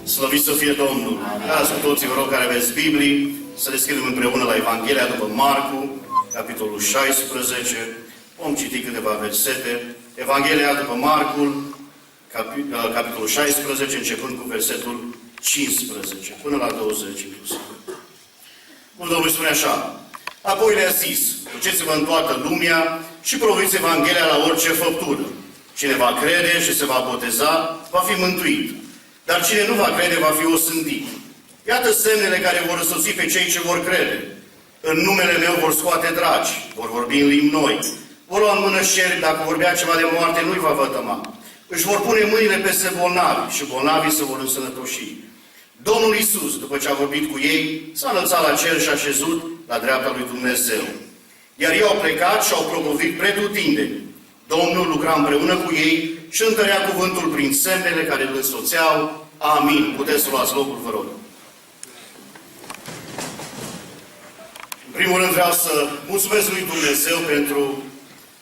Slăvit să fie Domnul! Azi cu toții, vă rog, care aveți Biblii, să deschidem împreună la Evanghelia după Marcu, capitolul 16. Vom citi câteva versete. Evanghelia după Marcul, capitolul 16, începând cu versetul 15, până la 20 inclusiv. Domnul spune așa: apoi le-a zis: duceți-vă în toată lumea și proviți Evanghelia la orice făptură. Cine va crede și se va boteza, va fi mântuit. Dar cine nu va crede, va fi osândit. Iată semnele care vor însoți pe cei ce vor crede. În numele meu vor scoate dragi, vor vorbi în limbi noi, vor lua în mână șerpi, dacă vorbea ceva de moarte, nu-i va vătăma. Își vor pune mâinile peste bolnavi și bolnavii se vor însănătoși. Domnul Iisus, după ce a vorbit cu ei, s-a înălțat la cer și a așezut la dreapta lui Dumnezeu. Iar ei au plecat și au propovăduit pretutindeni. Domnul lucra împreună cu ei și întărea cuvântul prin semnele care îl însoțeau. Amin. Puteți să luați locul, vă rog. În primul rând vreau să mulțumesc lui Dumnezeu pentru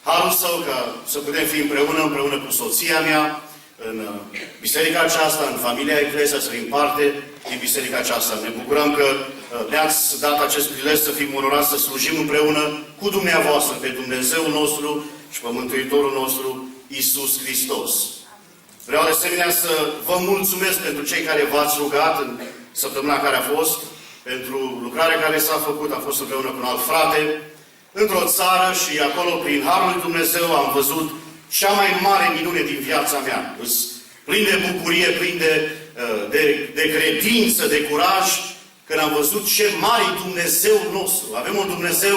harul Său ca să putem fi împreună cu soția mea, în biserica aceasta, în familia Eclesia, să fim parte din biserica aceasta. Ne bucurăm că ne-ați dat acest prilej să fim onorați să slujim împreună cu dumneavoastră pe Dumnezeul nostru și pe Mântuitorul nostru, Iisus Hristos. Vreau de asemenea să vă mulțumesc pentru cei care v-ați rugat în săptămâna care a fost, pentru lucrarea care s-a făcut. Am fost împreună cu un alt frate într-o țară și acolo, prin harul lui Dumnezeu, am văzut cea mai mare minune din viața mea. Plin de bucurie, plin de credință, de curaj, când am văzut ce mare e Dumnezeul nostru. Avem un Dumnezeu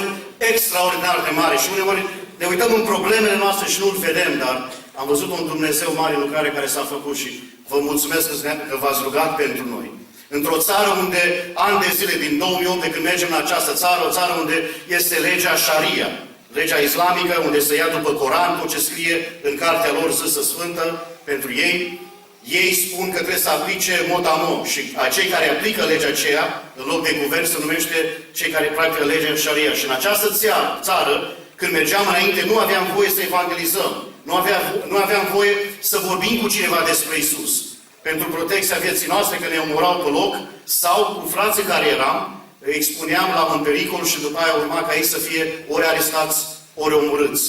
extraordinar de mare și uneori ne uităm în problemele noastre și nu-L vedem, dar am văzut un Dumnezeu mare în lucrare care s-a făcut și vă mulțumesc că v-ați rugat pentru noi. Într-o țară unde, ani de zile, din 2008, de când mergem în această țară, o țară unde este legea Sharia, legea islamică, unde se ia după Coran tot ce scrie în cartea lor zisă sfântă pentru ei, ei spun că trebuie să aplice mot-a-mot. Și cei care aplică legea aceea, în loc de guvern, se numește cei care practică legea Sharia. Și în această țară, când mergeam înainte, nu aveam voie să evangelizăm. Nu aveam voie să vorbim cu cineva despre Iisus. Pentru protecția vieții noastre, că ne omorau pe loc, sau cu frații care eram, îi expuneam la un pericol și după aia urma ca ei să fie ori arestați, ori omorâți.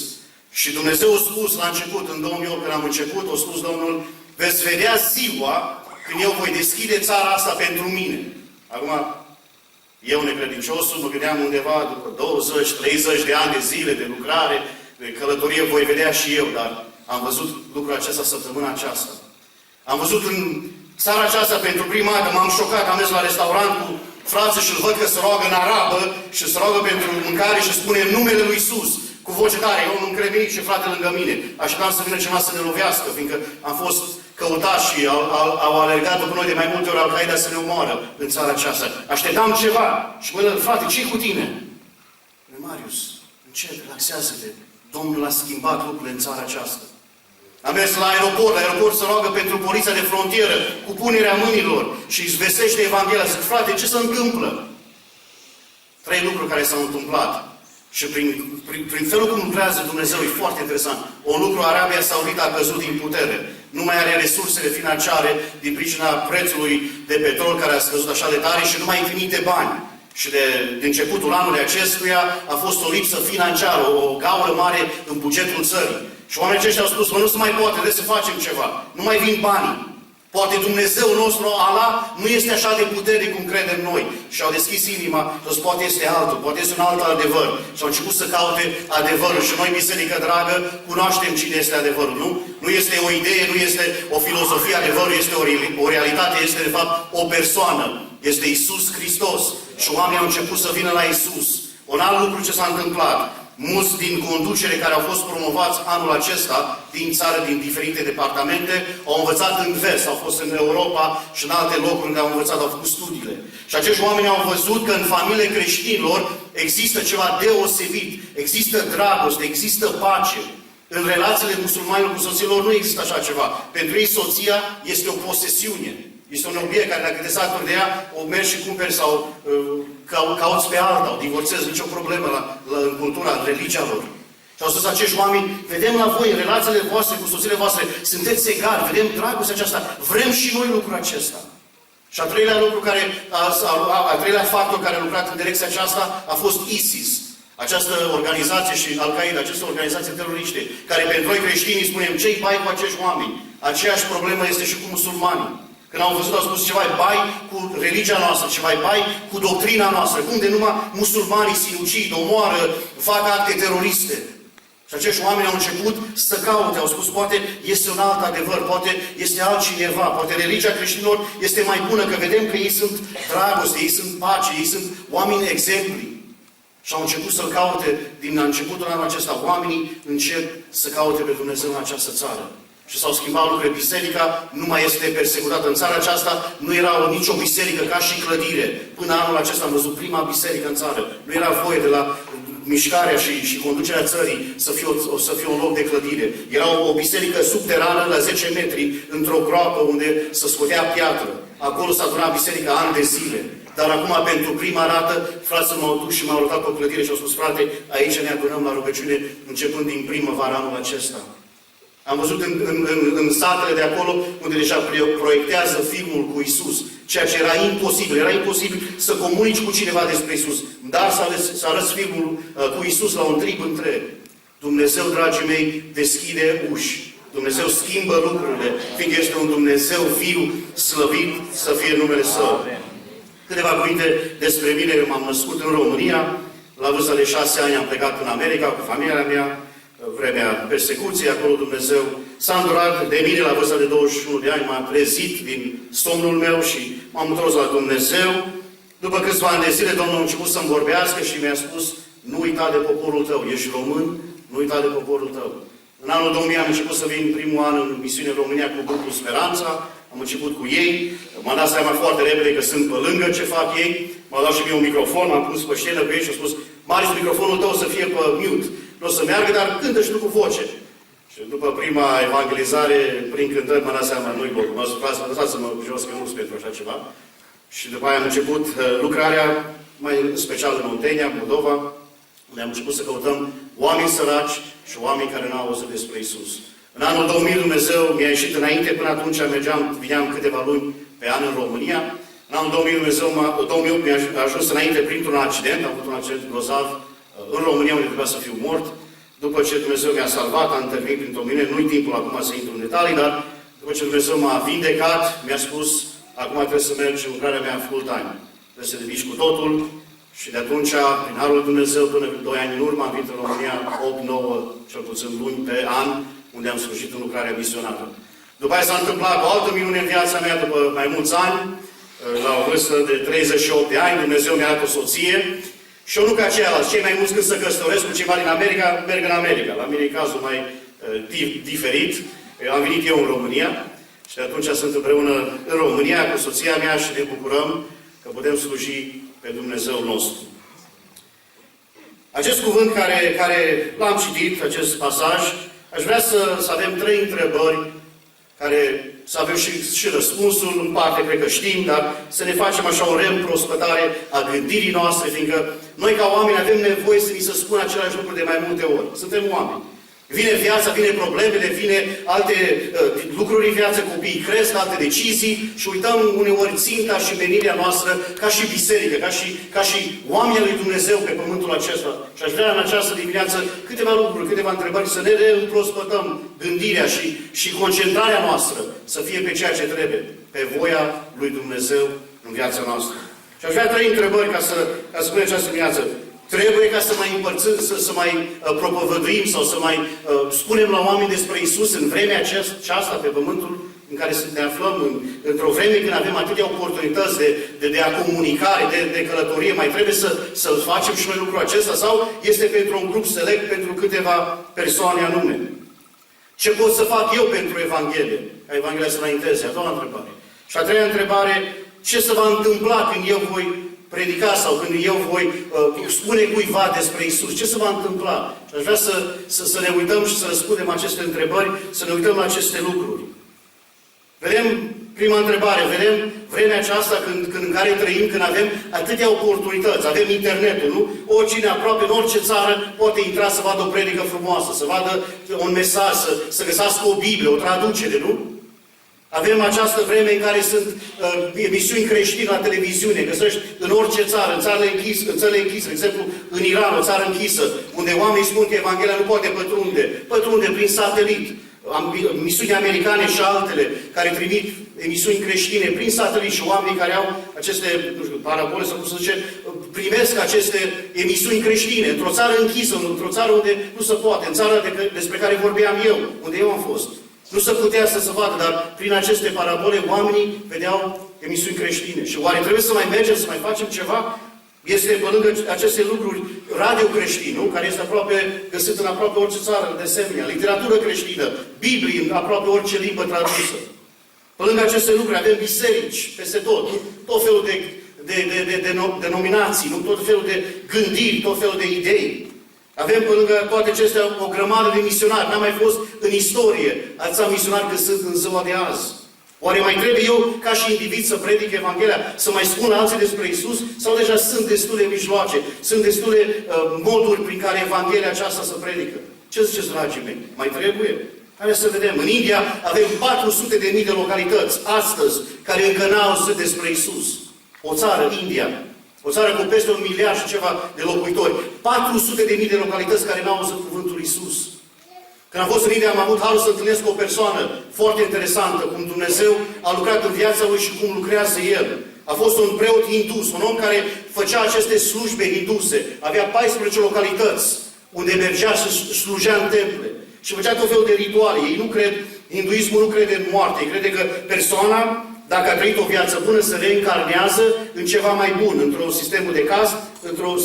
Și Dumnezeu a spus la început, în 2008, când am început, a spus Domnul: veți vedea ziua când eu voi deschide țara asta pentru mine. Acum, eu necredinciosul, mă gândeam undeva după 20-30 de ani de zile de lucrare, de călătorie, voi vedea și eu, dar am văzut lucrul acesta săptămâna aceasta. Am văzut în țara aceasta pentru prima dată, m-am șocat, am mers la restaurant cu frații și îl văd că se roagă în arabă și se roagă pentru mâncare și spune în numele lui Iisus, cu voce tare. Eu nu-mi cred nimic și frate lângă mine. Așteptam să vină ceva să ne lovească, fiindcă am fost căutați și au alergat după noi de mai multe ori Al-Qaeda să ne omoară în țara aceasta. Așteptam ceva. Și mă zic: frate, ce-i cu tine? Marius, încet, relaxează-te. Domnul a schimbat lucrurile în țara aceasta. Am mers la aeroport se roagă pentru poliția de frontieră, cu punerea mâinilor și îți vestește Evanghelia. Zic: frate, ce se întâmplă? 3 lucruri care s-au întâmplat. Și prin felul cum lucrează Dumnezeu e foarte interesant. Un lucru, Arabia Saudită a căzut din putere. Nu mai are resursele financiare din pricina prețului de petrol care a scăzut așa de tare și nu mai trimite bani. Și de începutul anului acestuia a fost o lipsă financiară, o gaură mare în bugetul țării. Și oamenii aceștia au spus: nu se mai poate, trebuie să facem ceva. Nu mai vin banii. Poate Dumnezeul nostru, Allah, nu este așa de puternic cum credem noi. Și au deschis inima, și poate este altul, poate este un alt adevăr. Și au început să caute adevărul. Și noi, biserică dragă, cunoaștem cine este adevărul, nu? Nu este o idee, nu este o filozofie, adevărul este o realitate, este de fapt o persoană. Este Iisus Hristos. Și oamenii au început să vină la Iisus. Un alt lucru ce s-a întâmplat: mulți din conducere care au fost promovați anul acesta din țară, din diferite departamente, au învățat în vest, au fost în Europa și în alte locuri unde au învățat, au făcut studiile. Și acești oameni au văzut că în familiile creștinilor există ceva deosebit, există dragoste, există pace. În relațiile musulmanilor cu soților nu există așa ceva. Pentru ei soția este o posesiune. Este un obiect care, dacă te saturi de ea, o mergi și cumperi sau cauți pe alta, o divorțezi, nicio problemă în cultura, în religia lor. Și au spus acești oameni: vedem la voi, în relațiile voastre, cu soțiile voastre, sunteți egali, vedem dragostea aceasta, vrem și noi lucrul acesta. Și al treilea factor care a lucrat în direcția aceasta a fost ISIS. Această organizație și Al-Qaeda, aceste organizații teroriste, care pentru noi creștinii spunem ce-i bai cu acești oameni. Aceeași problemă este și cu musulmanii. Când au văzut, au spus ceva bai cu religia noastră, ceva bai cu doctrina noastră. Cum de numai musulmanii sinucid, omoară, fac acte teroriste. Și acești oameni au început să caute, au spus, poate este un alt adevăr, poate este altcineva, poate religia creștinilor este mai bună, că vedem că ei sunt dragoste, ei sunt pace, ei sunt oameni exempli. Și au început să-L caute, din începutul anului acesta, oamenii încep să caute pe Dumnezeu în această țară. Și s-au schimbat lucrurile. Biserica nu mai este persecutată. În țara aceasta nu era nicio biserică ca și clădire. Până anul acesta am văzut prima biserică în țară. Nu era voie de la mișcarea și conducerea țării să fie un loc de clădire. Era o biserică subterană la 10 metri, într-o groapă unde se scotea piatră. Acolo s-a adunat biserica ani de zile. Dar acum, pentru prima dată, frații m-au dus și m-au arătat pe o clădire și au spus, frate, aici ne adunăm la rugăciune, începând din primăvara anul acesta. Am văzut în satele de acolo, unde deja proiectează filmul cu Isus, ceea ce era imposibil. Era imposibil să comunici cu cineva despre Isus. Dar să arăți filmul cu Isus la un trib întreg. Dumnezeu, dragii mei, deschide uși. Dumnezeu schimbă lucrurile, fiindcă este un Dumnezeu viu, slăvit să fie numele Său. Câteva cuvinte despre mine. Eu m-am născut în România. La vârsta de 6 ani am plecat în America cu familia mea. Vremea persecuției, acolo Dumnezeu s-a îndurat de mine la vârsta de 21 de ani. M-am trezit din somnul meu și m-am întors la Dumnezeu. După câțiva ani de zile, Domnul a început să-mi vorbească și mi-a spus, nu uita de poporul tău. Ești român? Nu uita de poporul tău. În anul 2000 am început să vin primul an în misiune în România cu grupul Speranța. Am început cu ei. M-am dat seama foarte repede că sunt pe lângă ce fac ei. M-au dat și mie un microfon, m-am pus pe scenă cu ei și au spus, Marius, microfonul tău să fie pe mute. Nu o să meargă, dar cântă și tu cu voce. Și după prima evangelizare, prin cântări, m-am dat seama, nu-i bun. M-a spus, lăsați-mă jos, că nu sunt pentru așa ceva. Și după aia am început lucrarea, mai special în Oltenia, Moldova, unde am început să căutăm oameni săraci și oameni care n-au auzit despre Isus. În anul 2000 Dumnezeu mi-a ieșit înainte, până atunci vineam câteva luni pe an în România. În anul 2008 mi-a ajuns înainte printr-un accident, am avut un accident grozav în România, unde trebuia să fiu mort. După ce Dumnezeu mi-a salvat, a intervenit printr-o mine, nu-i timpul acum să intru în detalii, dar după ce Dumnezeu m-a vindecat, mi-a spus, acum trebuie să mergi în lucrarea mea full-time. Trebuie să te dedici cu totul. Și de atunci, prin Harul lui Dumnezeu, până 2 ani în urmă, am venit în România 8-9, cel puțin luni pe an, unde am slujit în lucrarea misionară. După aia s-a întâmplat o altă minune în viața mea, după mai mulți ani, la o vârstă de 38 de ani, Dumnezeu mi-a dat o soție. Și eu nu ca ceilalți. Cei mai mulți când se căsătoresc cu ceva din America, merg în America. La mine e cazul mai diferit. Am venit eu în România și de atunci sunt împreună în România cu soția mea și ne bucurăm că putem sluji pe Dumnezeu nostru. Acest cuvânt care l-am citit, acest pasaj, aș vrea să avem 3 întrebări care să avem și răspunsul, în parte cred că știm, dar să ne facem așa o reîmprospătare a gândirii noastre, fiindcă noi ca oameni avem nevoie să ni se spună același lucru de mai multe ori. Suntem oameni. Vine viața, vine problemele, vine alte lucruri în viață, copiii cresc, alte decizii și uităm uneori ținta și menirea noastră ca și biserică, ca și oamenii lui Dumnezeu pe pământul acesta. Și aș vrea în această dimineață câteva lucruri, câteva întrebări, să ne reîmprospătăm gândirea și concentrarea noastră să fie pe ceea ce trebuie, pe voia lui Dumnezeu în viața noastră. Și aș vrea 3 întrebări ca să spunem această dimineață. Trebuie ca să mai împărțim, să mai propovăduim sau să mai spunem la oameni despre Isus în vremea aceasta pe pământul în care ne aflăm, într-o vreme când avem atâtea oportunități de a comunicare, de călătorie, mai trebuie să facem și noi lucrul acesta sau este pentru un grup select, pentru câteva persoane anume? Ce pot să fac eu pentru Evanghelie? Ca Evanghelia să înainteze. A doua întrebare. Și a treia întrebare, ce se va întâmpla când eu voi predica sau când eu voi spune cuiva despre Isus? Ce se va întâmpla? Și aș vrea să ne uităm și să răspundem aceste întrebări, să ne uităm la aceste lucruri. Vedem, prima întrebare, vedem vremea aceasta în care trăim, când avem atâtea oportunități, avem internetul, nu? Oricine aproape în orice țară poate intra să vadă o predică frumoasă, să vadă un mesaj, să găsească o Biblie, o traducere, nu? Avem această vreme în care sunt emisiuni creștine la televiziune, găsești în orice țară, în țările închise, de exemplu în Iran, o țară închisă, unde oamenii spun că Evanghelia nu poate pătrunde prin satelit. Misiuni americane și altele care trimit emisiuni creștine prin satelit și oamenii care au aceste, nu știu, parabole sau cum se zice, primesc aceste emisiuni creștine într-o țară închisă, într-o țară unde nu se poate, în țara despre care vorbeam eu, unde eu am fost. Nu se putea să se vadă, dar prin aceste parabole oamenii vedeau emisiuni creștine. Și oare trebuie să mai mergem, să mai facem ceva? Este, pe lângă aceste lucruri, radio creștin, nu? Care este găsit în aproape orice țară, de asemenea, literatură creștină, Biblie în aproape orice limbă tradusă. Pe lângă aceste lucruri avem biserici peste tot felul de denominații, nu? Tot felul de gândiri, tot felul de idei. Avem pe lângă toate acestea o grămadă de misionari. N-am mai fost în istorie atâția misionari cât sunt în ziua de azi. Oare mai trebuie eu, ca și individ, să predic Evanghelia, să mai spun alții despre Iisus? Sau deja sunt destule mijloace, sunt destule moduri prin care Evanghelia aceasta se predică? Ce ziceți, dragii mei? Mai trebuie? Haideți să vedem. În India avem 400.000 de localități, astăzi, care încă n-au auzit despre Iisus. O țară, India. O țară cu peste 1 miliard și ceva de locuitori. 400.000 de localități care n-au auzit cuvântul Iisus. Când am fost în India, am avut harul să întâlnesc o persoană foarte interesantă, cum Dumnezeu a lucrat în viața lui și cum lucrează El. A fost un preot hindus, un om care făcea aceste slujbe hinduse. Avea 14 localități unde mergea și slujea în temple. Și făcea tot felul de rituale. Ei nu cred, hinduismul nu crede în moarte. Ei crede că persoana, dacă a trăit o viață bună, se reîncarnează în ceva mai bun, într-un sistem de cast,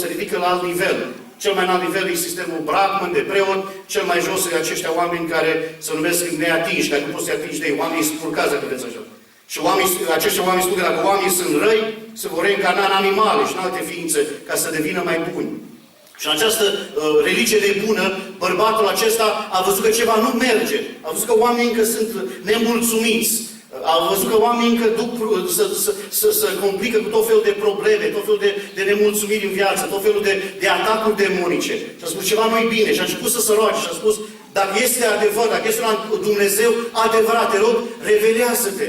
se ridică la alt nivel. Cel mai înalt nivel e sistemul Brahman, de preot, cel mai jos e aceștia oameni care se numesc neatinși, care nu poți să atingi de ei, oamenii spurcați, dacă vedeți așa. Și aceștia oameni spun că dacă oamenii sunt răi, se vor reîncarna în animale și în alte ființe, ca să devină mai buni. Și în această religie de bună, bărbatul acesta a văzut că ceva nu merge. A văzut că oamenii încă sunt nemulțumiți. A văzut că oamenii încă duc să complică cu tot felul de probleme, tot felul de nemulțumiri în viață, tot felul de atacuri demonice. Și a spus, ceva nu-i bine. Și a început să se roage și a spus, dacă este adevăr, dacă este un Dumnezeu adevărat, te rog, revelează-te.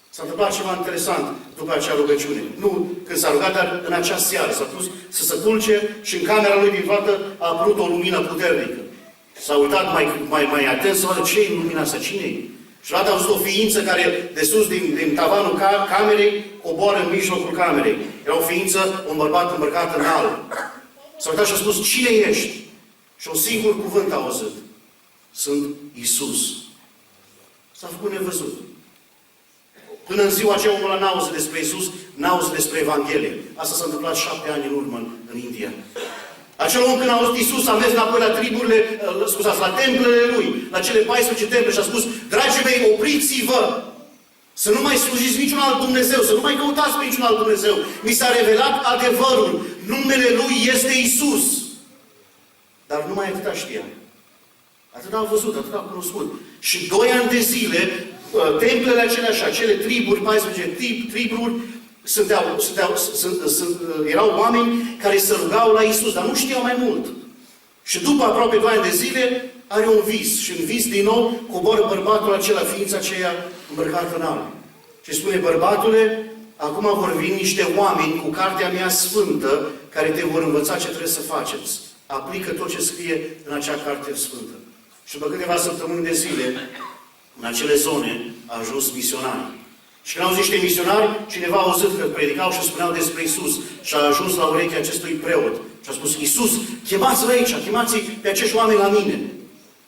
S-a întâmplat ceva interesant după acea rugăciune. Nu când s-a rugat, dar în acea seară. S-a pus să se culce și în camera lui din toată a apărut o lumină puternică. S-a uitat mai atent să vadă ce e lumina asta, cine e. Și odată a văzut o ființă care, de sus, din tavanul camerei, coboară în mijlocul camerei. Era o ființă, un bărbat îmbrăcat în alb. S-a uitat și a spus, cine ești? Și un singur cuvânt a auzit. Sunt Iisus. S-a făcut nevăzut. Până în ziua aceea omul ăla n-a auzit despre Iisus, n-a auzit despre Evanghelie. Asta s-a întâmplat 7 ani în urmă în India. Acel om când a auzit Iisus a mers înapoi la triburile, la templele lui, la cele 14 temple și a spus, dragii mei, opriți-vă! Să nu mai slujiți niciun alt Dumnezeu, să nu mai căutați pe niciun alt Dumnezeu. Mi s-a revelat adevărul. Numele Lui este Iisus. Dar numai atâta știa. Atât a văzut, atât a cunoscut. Și 2 ani de zile, templele acelea și acele triburi, 14 triburi, erau oameni care se rugau la Iisus, dar nu știau mai mult. Și după aproape 2 ani de zile, are un vis. Și în vis, din nou, coboară bărbatul acela, ființa aceea îmbrăcată în alb. Și spune, bărbatule, acum vor veni niște oameni cu cartea mea sfântă, care te vor învăța ce trebuie să faceți. Aplică tot ce scrie în acea carte sfântă. Și după câteva săptămâni de zile, în acele zone, a ajuns misionari. Și când au zis niște misionari, cineva a auzit că predicau și spuneau despre Iisus. Și a ajuns la urechea acestui preot. Și a spus, Iisus, chemați-vă aici, chemați-i pe acești oameni la mine.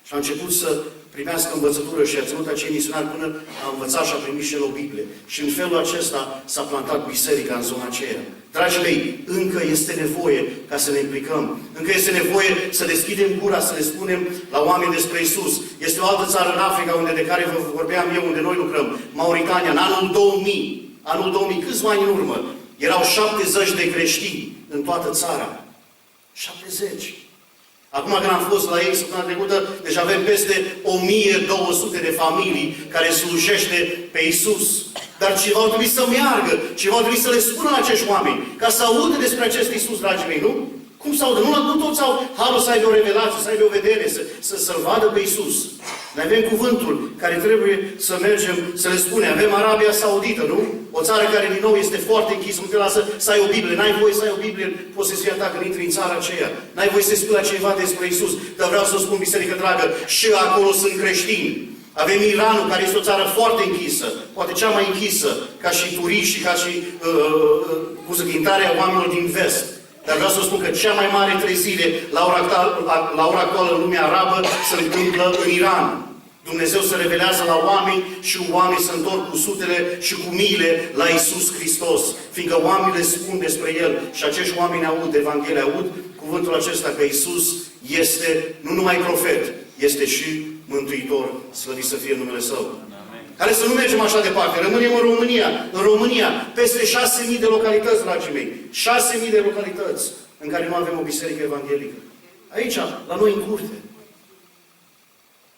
Și a început să primească învățătură și a ținut acei misionari până a învățat și a primit și el o Biblie. Și în felul acesta s-a plantat biserica în zona aceea. Dragii mei, încă este nevoie ca să ne implicăm. Încă este nevoie să deschidem gura, să le spunem la oameni despre Iisus. Este o altă țară în Africa de care vă vorbeam eu, unde noi lucrăm, Mauritania, în anul 2000. Anul 2000, câțiva ani în urmă, erau 70 de creștini în toată țara. 70. Acum când am fost la ei săptămâna trecută, deci avem peste 1200 de familii care slujește pe Iisus. Dar ceva au trebuit să meargă, ceva au trebuit să le spună la acești oameni, ca să audă despre acest Iisus, dragii mei, nu? Cum să audă? Nu toți au harul să aibă o revelație, să aibă o vedere, să-L vadă pe Iisus. Noi avem cuvântul care trebuie să mergem, să le spunem. Avem Arabia Saudită, nu? O țară care din nou este foarte închisă, nu te lasă să ai o Biblie. N-ai voie să ai o Biblie, poți să-ți fie atac când intri în țara aceea. N-ai voie să spui la cineva despre Iisus. Dar vreau să spun, biserică dragă, și acolo sunt creștini. Avem Iranul, care este o țară foarte închisă, poate cea mai închisă, ca și turiști și ca și intarea oamenilor din vest. Dar vreau să spun că cea mai mare trezire la ora actuală în lumea arabă se întâmplă în Iran. Dumnezeu se revelează la oameni și oamenii se întorc cu sutele și cu miile la Iisus Hristos. Fiindcă oamenii le spun despre El și acești oameni aud Evanghelia, aud cuvântul acesta că Iisus este nu numai profet, este și Mântuitor, slăvit să fie numele Său. Care să nu mergem așa departe. Rămânem în România. În România, peste 6.000 de localități, dragii mei. 6.000 de localități în care nu avem o biserică evanghelică. Aici, la noi în curte.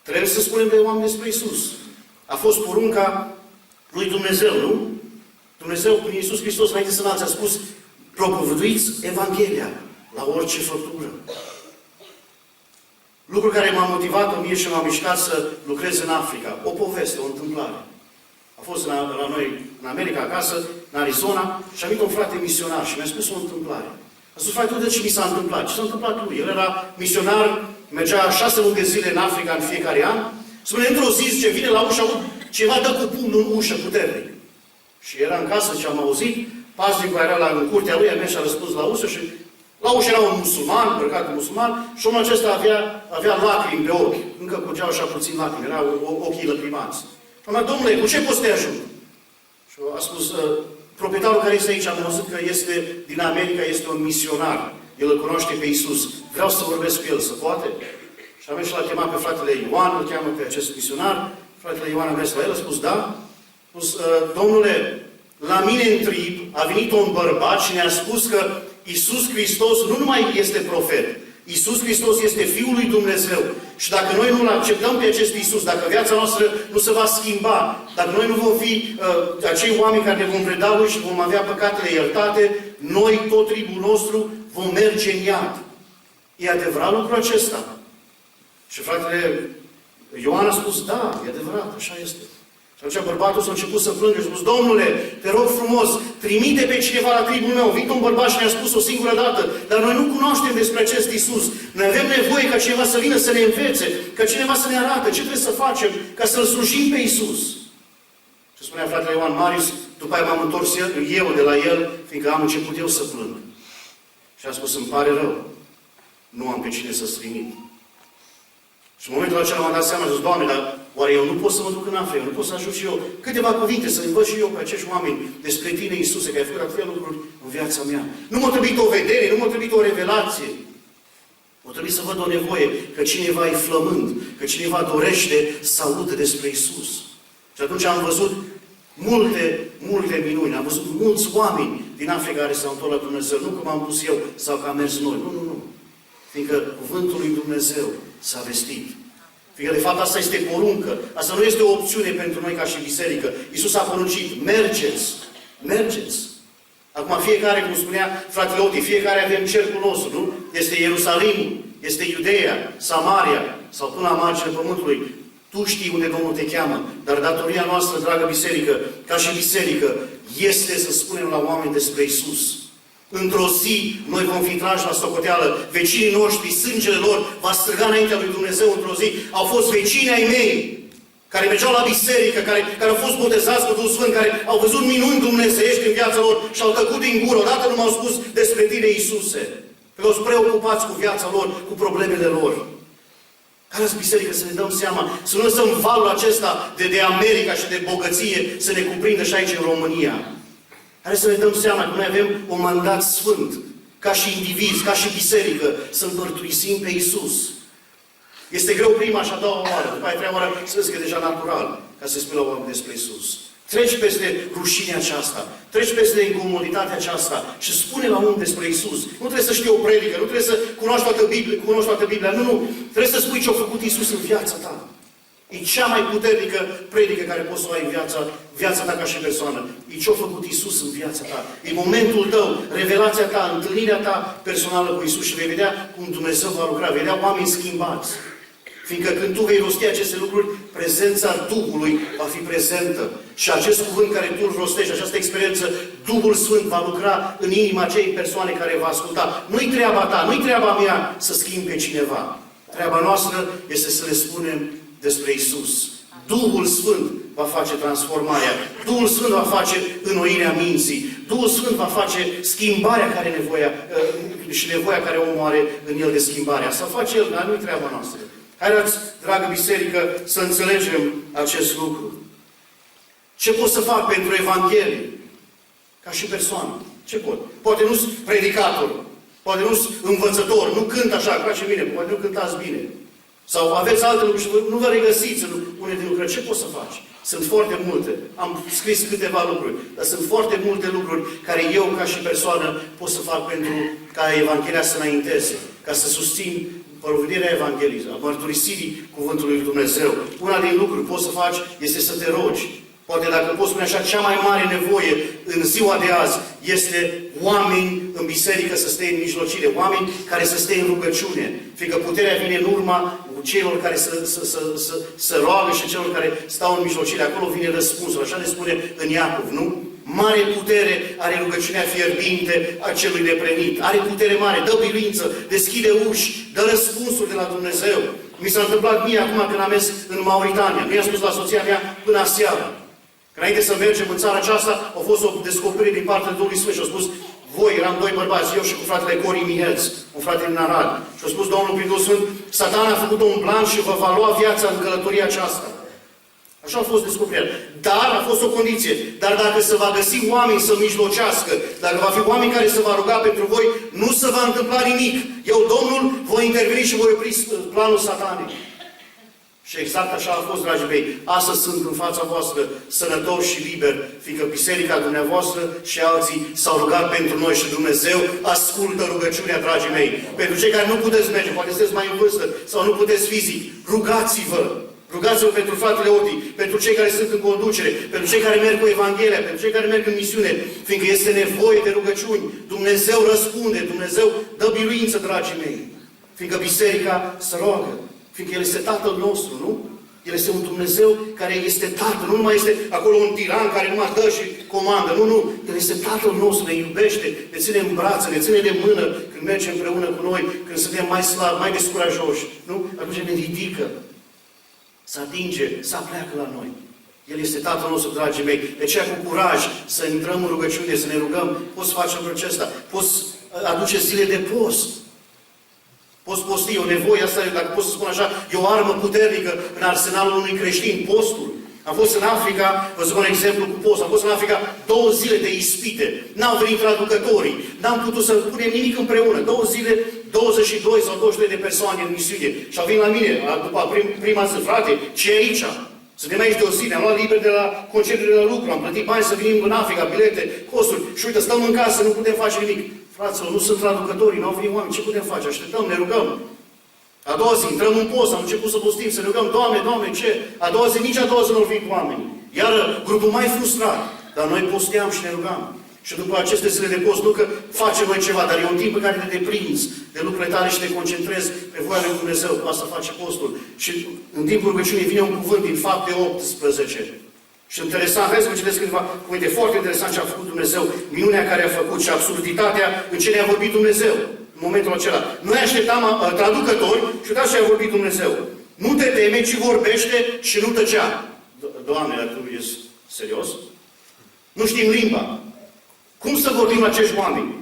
Trebuie să spunem de oameni despre Iisus. A fost porunca lui Dumnezeu, nu? Dumnezeu, prin Iisus Hristos, înainte să înalți, a spus, propovăduiți Evanghelia la orice făptură. Lucru care m-a motivat în mie și m-a mișcat să lucrez în Africa. O poveste, o întâmplare. A fost la noi, în America, acasă, în Arizona, și a venit un frate misionar și mi-a spus o întâmplare. A spus, frate, uite ce mi s-a întâmplat. Ce s-a întâmplat lui? El era misionar, mergea 6 luni de zile în Africa în fiecare an. Spune, într-o zi, zice, vine la ușă, aud ceva dă cu pumnul în ușă puternic. Și era în casă și am auzit, paznicul era în curtea lui, a mers și a răspuns la ușă și la ușă era un musulman, îmbrăcat un musulman, și omul acesta avea lacrimi pe ochi. Încă curgeau așa puțin lacrimi, erau ochii lăcrimați. Și am zis, domnule, cu ce poți să te ajut? Și a spus, proprietarul care este aici, am văzut că este din America, este un misionar. El îl cunoaște pe Iisus. Vreau să vorbesc cu el, să poate? Și am mers și l-a chemat pe fratele Ioan, îl cheamă pe acest misionar. Fratele Ioan a mers la el, a spus, da? A spus, domnule, la mine în trib a venit un bărbat și ne-a spus că Iisus Hristos nu numai este profet, Iisus Hristos este Fiul lui Dumnezeu. Și dacă noi nu-L acceptăm pe acest Iisus, dacă viața noastră nu se va schimba, dacă noi nu vom fi acei oameni care ne vom preda Lui și vom avea păcatele iertate, noi, tot tribul nostru, vom merge în iad. E adevărat lucrul acesta? Și fratele Ioan a spus, da, e adevărat, așa este. Și atunci bărbatul s-a început să plângă și a spus, domnule, te rog frumos, trimite pe cineva la tribul meu. Vine un bărbat și ne-a spus o singură dată, dar noi nu cunoaștem despre acest Iisus. Noi avem nevoie ca cineva să vină să ne învețe, ca cineva să ne arate ce trebuie să facem ca să-L slujim pe Iisus. Și spunea fratele Ioan Marius, după aia m-am întors eu de la el, fiindcă am început eu să plâng. Și a spus, îmi pare rău, nu am pe cine să-ți trimit. Și în momentul acela m-am dat seama și zis, Doamne, dar oare eu nu pot să mă duc în Africa, nu pot să ajut și eu câteva cuvinte, să învăț și eu pe acești oameni despre Tine, Iisuse, că ai făcut atâtea lucruri în viața mea. Nu m-a trebuit o vedere, nu m-a trebuit o revelație. M-a trebuit să văd o nevoie, că cineva e flămând, că cineva dorește să audă despre Iisus. Și atunci am văzut multe minuni, am văzut mulți oameni din Africa care s-au întors la Dumnezeu, nu că m-am dus eu sau că am mers noi, nu. Fiindcă cuvântul lui Dumnezeu s-a vestit. Fiindcă de fapt asta este poruncă. Asta nu este o opțiune pentru noi ca și biserică. Iisus a poruncit, mergeți. Acum fiecare, cum spunea fratele Oti, fiecare avem cercul nostru, nu? Este Ierusalimul, este Iudeea, Samaria, sau până la marginea pământului. Tu știi unde Domnul te cheamă, dar datoria noastră, dragă biserică, ca și biserică, este să spunem la oameni despre Iisus. Într-o zi, noi vom fi trași la socoteală. Vecinii noștri, sângele lor va străga înaintea lui Dumnezeu într-o zi. Au fost vecini ai mei, care mergeau la biserică, care au fost botezați cu Duhul Sfânt, care au văzut minuni dumnezeiești în viața lor și au tăcut din gură. Odată nu m-au spus despre Tine, Iisuse. Pentru că au fost preocupați cu viața lor, cu problemele lor. Care-s biserică să ne dăm seama, să nu lăsăm valul acesta de America și de bogăție să ne cuprindă și aici în România. Hai să ne dăm seama că noi avem un mandat sfânt, ca și indivizi, ca și biserică, să împărtuisim pe Iisus. Este greu prima și a doua oară, după aia a treia oară să vezi că e deja natural, ca să spui la oameni despre Iisus. Treci peste rușinea aceasta, treci peste incomoditatea aceasta și spune la om despre Iisus. Nu trebuie să știi o predică, nu trebuie să cunoști toată Biblia, nu. Trebuie să spui ce a făcut Iisus în viața ta. E cea mai puternică predică care poți să o ai în viața ta ca și persoană. E ce-a făcut Iisus în viața ta. E momentul tău, revelația ta, întâlnirea ta personală cu Iisus și vei vedea cum Dumnezeu va lucra. Vei vedea oameni schimbați. Fiindcă când tu vei rosti aceste lucruri, prezența Duhului va fi prezentă. Și acest cuvânt care tu îl rostești, această experiență, Duhul Sfânt va lucra în inima acelei persoane care va asculta. Nu-i treaba ta, nu-i treaba mea să schimbi pe cineva. Treaba noastră este să le spunem despre Iisus. Duhul Sfânt va face transformarea. Duhul Sfânt va face înnoirea minții. Duhul Sfânt va face schimbarea care și nevoia care omul are în el de schimbare. Asta face el, dar nu-i treaba noastră. Haideți, dragă biserică, să înțelegem acest lucru. Ce pot să fac pentru Evanghelie? Ca și persoană. Ce pot? Poate nu sunt predicator, poate nu sunt învățător, nu cânt așa, ca și mine, poate nu cântați bine. Sau aveți alte lucruri și nu vă regăsiți în unele din lucruri. Ce poți să faci? Sunt foarte multe. Am scris câteva lucruri, dar sunt foarte multe lucruri care eu, ca și persoană, pot să fac pentru ca Evanghelia să înainteze, ca să susțin provenirea Evangheliei, a mărturisirii Cuvântului Lui Dumnezeu. Una din lucruri poți să faci este să te rogi. Poate dacă poți spune așa, cea mai mare nevoie în ziua de azi este oameni în biserică să stea în mijlocire, oameni care să stea în rugăciune. Fiindcă puterea vine în urma celor care să roagă și celor care stau în mijlocire. Acolo vine răspunsul. Așa ne spune în Iacov, nu? Mare putere are rugăciunea fierbinte a celui neprenit. Are putere mare, dă biruință, deschide uși, dă răspunsuri de la Dumnezeu. Mi s-a întâmplat mie acum când am mers în Mauritania. Nu i-am spus la soția mea până aseară. Înainte să mergem în țara aceasta, a fost o descoperire din partea Duhului Sfânt și au spus, voi, eram doi bărbați, eu și cu fratele Cori Mihelț, un frate din Arad. Și au spus Domnul prin Duhul Sfânt, Satan a făcut un plan și vă va lua viața în călătoria aceasta. Așa a fost descoperirea. Dar a fost o condiție. Dar dacă se va găsi oameni să mijlocească, dacă va fi oameni care se va ruga pentru voi, nu se va întâmpla nimic. Eu, Domnul, voi interveni și voi opri planul Satanei. Și exact așa a fost, dragii mei. Astăzi sunt în fața voastră sănătoși și liberi, fiindcă biserica dumneavoastră și alții s-au rugat pentru noi și Dumnezeu ascultă rugăciunea, dragii mei. Pentru cei care nu puteți merge, poate sunteți mai în vârstă sau nu puteți fizic, rugați-vă! Rugați-vă pentru fratele Oti, pentru cei care sunt în conducere, pentru cei care merg cu Evanghelia, pentru cei care merg în misiune, fiindcă este nevoie de rugăciuni. Dumnezeu răspunde, Dumnezeu dă biruință, dragii mei. Fiindcă biserica se roagă. Fiindcă El este Tatăl nostru, nu? El este un Dumnezeu care este Tatăl. Nu numai este acolo un tiran care numai dă și comandă. Nu, nu. El este Tatăl nostru, ne iubește, ne ține în brațe, ne ține de mână când merge împreună cu noi, când suntem mai slabi, mai descurajoși. Nu? Atunci ne ridică. Să atinge, să pleacă la noi. El este Tatăl nostru, dragii mei. De aceea cu curaj să intrăm în rugăciune, să ne rugăm. Poți face lucrul acesta. Poți aduce zile de post. Poți posti, o nevoie asta, dacă pot să spun așa, e o armă puternică în arsenalul unui creștin, postul. Am fost în Africa, vă zic un exemplu cu post, am fost în Africa 2 zile de ispite. N-au venit traducătorii, n-am putut să punem nimic împreună. 2 zile, 22 sau 22 de persoane în misiune. Și au venit la mine, după prima zi, frate, ce e aici? Suntem aici de o zi, ne-am luat liber de la concediu de la lucru, am plătit bani să venim în Africa, bilete, costuri. Și uite, stăm în casă, nu putem face nimic. Fraților, nu sunt traducătorii, nu au venit oameni, ce putem face? Așteptăm, ne rugăm. A doua zi, intrăm în post, am început să postim, să ne rugăm, Doamne, Doamne, ce? A doua zi, nici a doua zi nu au venit oameni. Iar grupul mai frustrat, dar noi posteam și ne rugam. Și după aceste zile de post, nu că facem noi ceva, dar e un timp în care te deprinzi de lucrurile tale și te concentrezi pe voia lui Dumnezeu, cu asta face postul. Și în timpul rugăciunii vine un cuvânt din Fapte 18. Și interesant, hai să vă citesc câteva cuvinte foarte interesant ce a făcut Dumnezeu, minunea care a făcut și absurditatea în ce ne-a vorbit Dumnezeu în momentul acela. Noi așteptam traducători și uitați ce a vorbit Dumnezeu. Nu te teme, ci vorbește și nu tăcea. Doamne, dar tu ești serios? Nu știm limba. Cum să vorbim la acești oameni?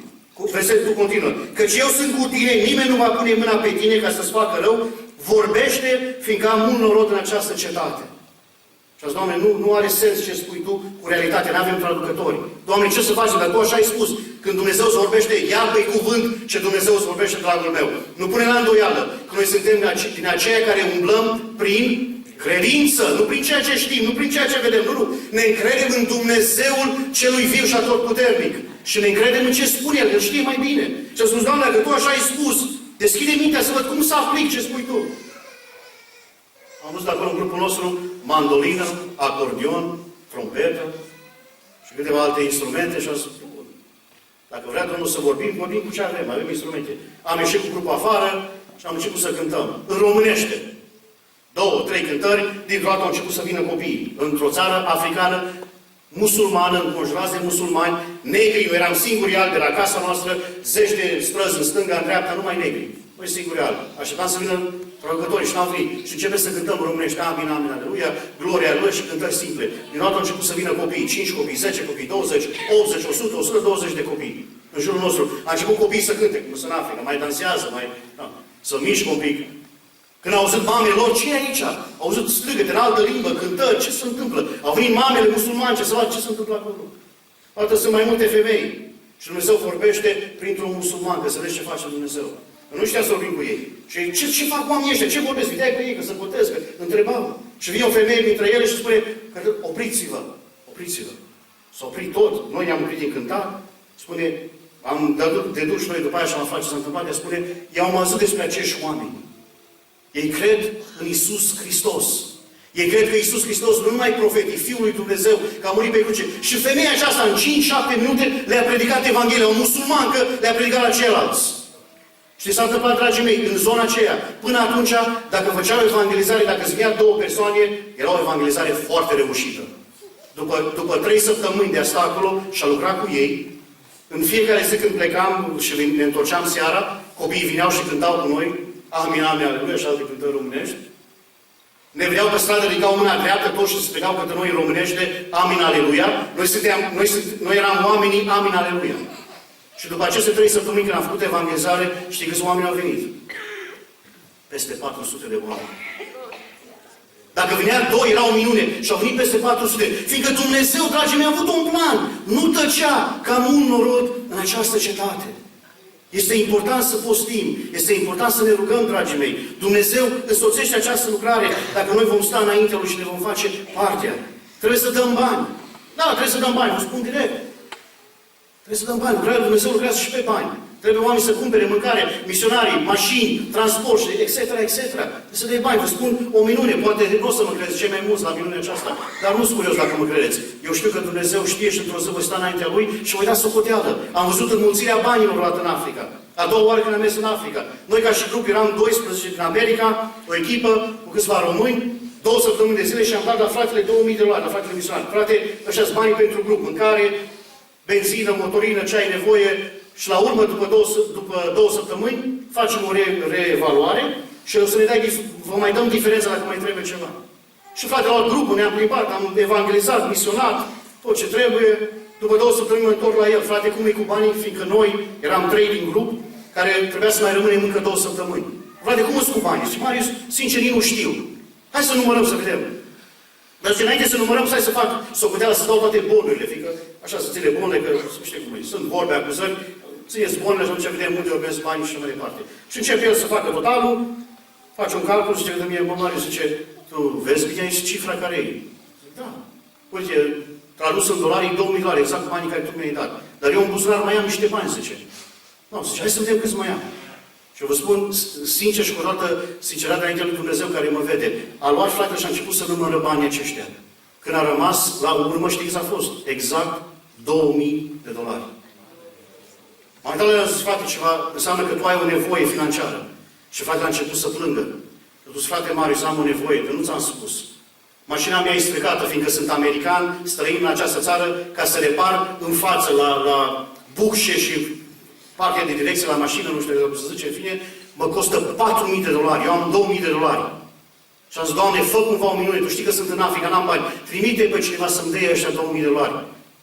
Versetul continuă. Căci eu sunt cu tine, nimeni nu va pune mâna pe tine ca să-ți facă rău, vorbește, fiindcă am mult noroc în această cetate. Și azi, Doamne, nu are sens ce spui Tu cu realitatea, nu avem traducători. Doamne, ce să facem? Dar Tu așa ai spus. Când Dumnezeu se vorbește, ia pe cuvânt ce Dumnezeu se vorbește, dragul meu. Nu pune la îndoială că noi suntem din aceia care umblăm prin credință, nu prin ceea ce știm, nu prin ceea ce vedem. Nu. Ne încredem în Dumnezeul celui viu și atotputernic. Și ne încredem în ce spune El, că El știe mai bine. Și a spus, Doamne, dacă Tu așa ai spus, deschide mintea să văd cum să aplic ce spui Tu. Am văzut acolo în grupul nostru mandolină, acordeon, trompetă și câteva alte instrumente și am zis, dacă vrea Domnul să vorbim, vorbim cu ce avem, avem instrumente. Am ieșit cu grupul afară și am început să cântăm. În românește. 2-3 cântări, dintr-o dată au început să vină copiii. Într-o țară africană, musulmană, înconjurați de musulmani, negri, eu eram singuri albi de la casa noastră, 10 de străzi în stânga, în dreapta, numai negri. Noi singuri albi. Așteptam să vină traducătorii și n-au venit. Și începem să cântăm în românește, amin, amin, aleluia, gloria lui și cântări simple. Din nou au început să vină copii, 5 copii, 10 copii, 20, 80, 100, 120 de copii. În jurul nostru. A început copiii să cânte, cum sunt în Africa, mai dansează, mai... Da, să mișcă un pic. Când au auzit mamele lor, ce e aici? Au auzit strigăte în altă limbă, cântări, ce se întâmplă? Au venit mamele musulmane, să vadă ce se întâmplă acolo. Poate sunt mai multe femei. Și Dumnezeu vorbește printr-un musulman, că să vezi ce face Dumnezeu. Nu știa să vorbim cu ei. Și ce fac oamenii ăștia? Ce vorbesc? Vedeai cu ei, că se botez, că întrebau. Și vine o femeie dintre ele și spune că opriți-vă, opriți-vă. S-a oprit tot. Noi ne-am oprit din cântat. Spune, am dedus și noi după aia și am aflat ce s-a întâmplat. Ea spune, i-au auzit despre acești oameni. Ei cred în Iisus Hristos. Ei cred că Iisus Hristos nu numai profet, e Fiul lui Dumnezeu, că a murit pe cruce. Și femeia aceasta, în 5-7 minute, le-a predicat Evanghelia. O musulmancă le-a predicat la ceilalți. Și s-a întâmplat, dragii mei, în zona aceea. Până atunci, dacă făceau evangelizare, dacă se vinea 2 persoane, era o evangelizare foarte reușită. După 3 săptămâni de a sta acolo și a lucrat cu ei, în fiecare zi când plecam și ne întorceam seara, copiii vineau și cântau cu noi, amin, amin, aleluia, și alte cântări românești. Ne vedeau pe stradă, ridicau mâna dreaptă, toți și strigau către noi în românește, amin, aleluia. Noi eram oamenii, amin, aleluia. Și după aceste 3 săptămâni când am făcut evangelizare, știi câți oameni au venit? Peste 400 de oameni. Dacă venea 2, era o minune și au venit peste 400. Fiindcă Dumnezeu, dragii mei, a avut un plan. Nu tăcea cam un norod în această cetate. Este important să postim. Este important să ne rugăm, dragii mei. Dumnezeu însoțește această lucrare dacă noi vom sta înaintea Lui și ne vom face partea. Trebuie să dăm bani. Da, trebuie să dăm bani. Vă spun direct. Trebuie să dăm bani. Lucrarea Lui Dumnezeu lucrează și pe bani. Trebuie oamenii să cumpere mâncare, misionarii, mașini, transport, etc., etc. Trebuie să dai bani. Vă spun o minune. Poate nu o să mă credeți cei mai mulți la minunea aceasta, dar nu sunt curios dacă mă credeți. Eu știu că Dumnezeu știe și într-o zi voi sta înaintea Lui și voi da socoteală. Am văzut înmulțirea banilor luată în Africa. A doua oară când am mers în Africa. Noi ca și grup eram 12 din America, o echipă cu câțiva români, 2 săptămâni de zile și am dat la fratele $2000, la fratele misionar. Frate, ăștia-s banii pentru grup. Mâncare, benzină, motorină, ce ai nevoie. Și la urmă, după 2 săptămâni, facem o reevaluare și o să ne vă mai dăm diferența dacă mai trebuie ceva. Și frate, la grupul ne-am plimbat, am evangelizat, misionat, tot ce trebuie. După 2 săptămâni mă întorc la el. Frate, cum e cu banii? Fiindcă noi eram 3 din grup, care trebuia să mai rămânem încă 2 săptămâni. Frate, cum sunt cu banii? Și Marius, sincer, nici nu știu. Hai să numărăm să vedem. Dar și înainte să numărăm, să fac socoteală, să dau toate bonurile, fiindcă așa să ține bonurile, că nu știu cum e. Sunt vorbe, acuzări, țineți bonurile și atunci vedem unde orbesc banii și mai departe. Și începe el să facă totalul, face un calcul și zice de mie, Marius, zice, tu vezi bine aici cifra care e? Zic, da. Uite, tradus în dolari, $2 milioane, exact banii care tu mi-ai dat. Dar eu în buzunar mai am niște bani, zice. Nu, zice, hai să vedem câți mai am. Și vă spun sincer și cu toată sinceritatea înaintea lui Dumnezeu care mă vede. A luat fratele și a început să numără banii aceștia. Când a rămas, la urmă știți a fost exact $2000. Mai uitat la zis, frate, ceva înseamnă că tu ai o nevoie financiară. Și fratele a început să plângă. A spus, frate Marius, am o nevoie, că nu ți-am spus. Mașina mea e stricată, fiindcă sunt american, străin în această țară, ca să repar în față la bucșe și partea de direcție la mașină, nu știu cum să zice, în fine, mă costă $4000. Eu am $2000. Și am zis, Doamne, fă cumva o minune, tu știi că sunt în Africa, n-am bani. Trimite pe cineva să-mi dea ăștia $2000.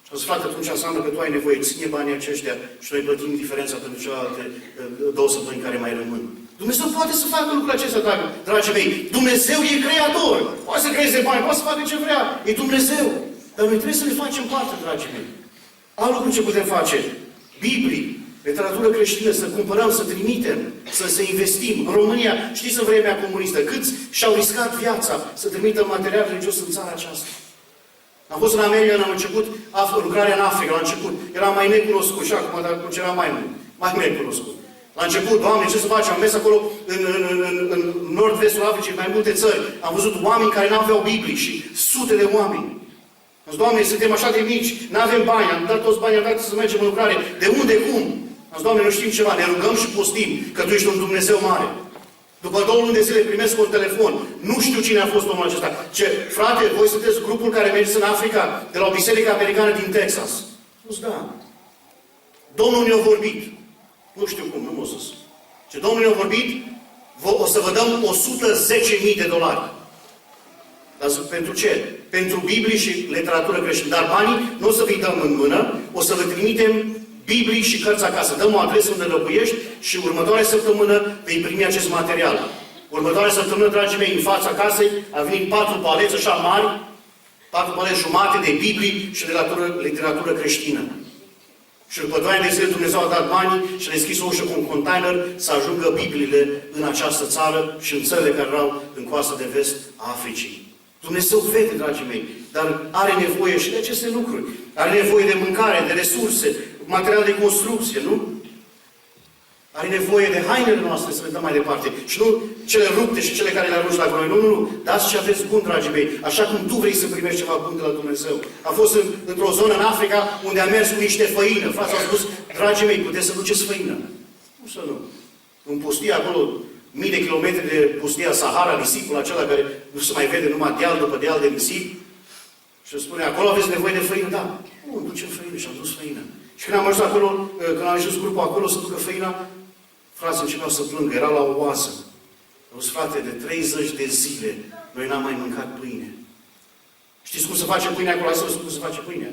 Și am zis, frate, atunci înseamnă că tu ai nevoie, ține banii aceștia și noi plătim diferența pentru celelalte 2 săptămâni care mai rămân. Dumnezeu poate să facă lucrul acesta, dragii mei. Dumnezeu e creator. Poate să creeze bani, poate să facă ce vrea. E Dumnezeu. Dar noi trebuie să ne facem parte, dragii mei. Alt lucru ce putem face. Biblii, literatură creștină, să cumpărăm, să trimitem, să investim. În România, știți în vremea comunistă, câți și-au riscat viața să trimită material religios în țara aceasta. Am fost în America, am început lucrarea în Africa, la început. Era mai necunoscut și acum, dar era mai necunoscut. La început, Doamne, ce să facem? Am mers acolo în nord-vestul Africii, în mai multe țări. Am văzut oameni care n-aveau Biblii și sute de oameni. Am zis, Doamne, suntem așa de mici, n-avem bani, am dat toți banii, am dat să mergem în lucrare. De unde, cum? Am zis, Doamne, nu știm ceva, ne rugăm și postim, că Tu ești un Dumnezeu mare. După 2 luni de zile primesc un telefon. Nu știu cine a fost omul acesta. Ce, frate, voi sunteți grupul care mergeți în Africa, de la o biserică americană din Texas. Nu știu, da. Domnul ne-a vorbit. Nu știu cum, nu m-a zis. Ce Domnul ne-a vorbit, o să vă dăm $110.000. Dar pentru ce? Pentru Biblie și literatură creștină. Dar banii nu o să vi-i dăm în mână, o să vă trimitem Biblii și cărți acasă. Dăm o adresă unde locuiești și următoarea săptămână vei primi acest material. Următoarea săptămână, dragii mei, în fața casei, a venit 4 paleți așa mari, 4 paleți jumate de Biblii și de literatură creștină. Și după 2 ani de zile Dumnezeu a dat banii și a deschis o ușă cu un container să ajungă Bibliile în această țară și în țările care erau în coasta de vest a Africii. Dumnezeu vede, dragii mei, dar are nevoie și de aceste lucruri. Are nevoie de mâncare, de resurse, material de construcție, nu? Are nevoie de hainele noastre să le dăm mai departe. Și nu cele rupte și cele care le arunci la noi. Nu. Dați ce aveți bun, dragii mei. Așa cum tu vrei să primești ceva bun de la Dumnezeu. Am fost într-o zonă în Africa unde am mers cu niște făină. Frații au spus, dragii mei, puteți să duceți făină. Nu să nu. În pustie acolo, mii de kilometri de pustia Sahara, nisipul acela care nu se mai vede numai deal după deal de nisip. Și spune, acolo aveți nevoie de făină? Da. Nu, ducem făină și am dus făină. Și când am ajuns acolo, când am ajuns grupul acolo să ducă făina, frații începeau să plângă, era la o oază. Au zis, frate, de 30 de zile noi n-am mai mâncat pâine. Știți cum se face pâine acolo? Hai să vă spun cum se face pâine.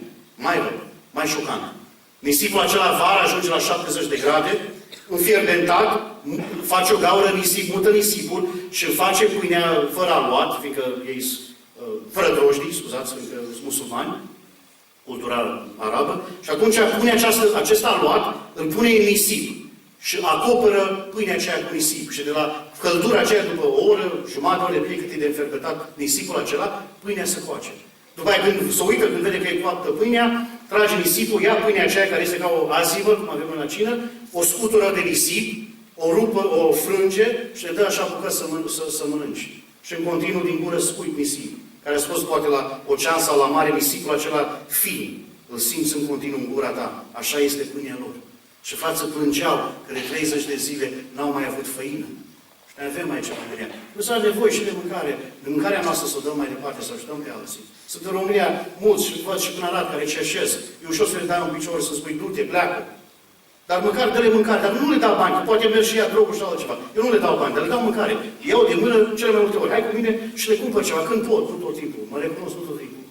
Mai rău, mai șocant. Nisipul acela vara ajunge la 70 de grade, înfierbentat, face o gaură nisip, mută nisipul și face pâinea fără aluat, fiindcă ei fără drojdii, scuzați, fiindcă sunt musulmani, cultura arabă, și atunci pune acest aluat, îl pune în nisip și acoperă pâinea aceea cu nisip. Și de la căldura aceea, după o oră, jumătate, o oră de cât e de înferbetat nisipul acela, pâinea se coace. După aia, când se uită, când vede că e coaptă pâinea, trage nisipul, ia pâinea aceea care este ca o azivă, cum avem în la cină, o scutură de nisip, o rupă, o frânge și le dă așa bucăți să mănânci. Și în continuu din gură scuip nisip, care a spus poate la ocean sau la mare, nisipul acela fin. Îl simți în continuu în gura ta. Așa este pâinea lor. Și frații plângeau că de 30 de zile n-au mai avut făină. Și noi avem aici România. Nu s-a nevoie și de mâncare. De mâncarea noastră să o dăm mai departe, să ajutăm pe alții. Sunt în România mulți, și văd și până Arad, care cerșesc. E ușor să le dai un picior, să spui, du-te, pleacă. Dar măcar dă-le mâncare, dar nu le dau bani, că poate merg și ia droguri și altceva. Eu nu le dau bani, dar le dau mâncare. Iau de mână cele mai multe ori. Hai cu mine și le cumpăr ceva, când pot, nu tot timpul. Mă recunosc, nu tot timpul.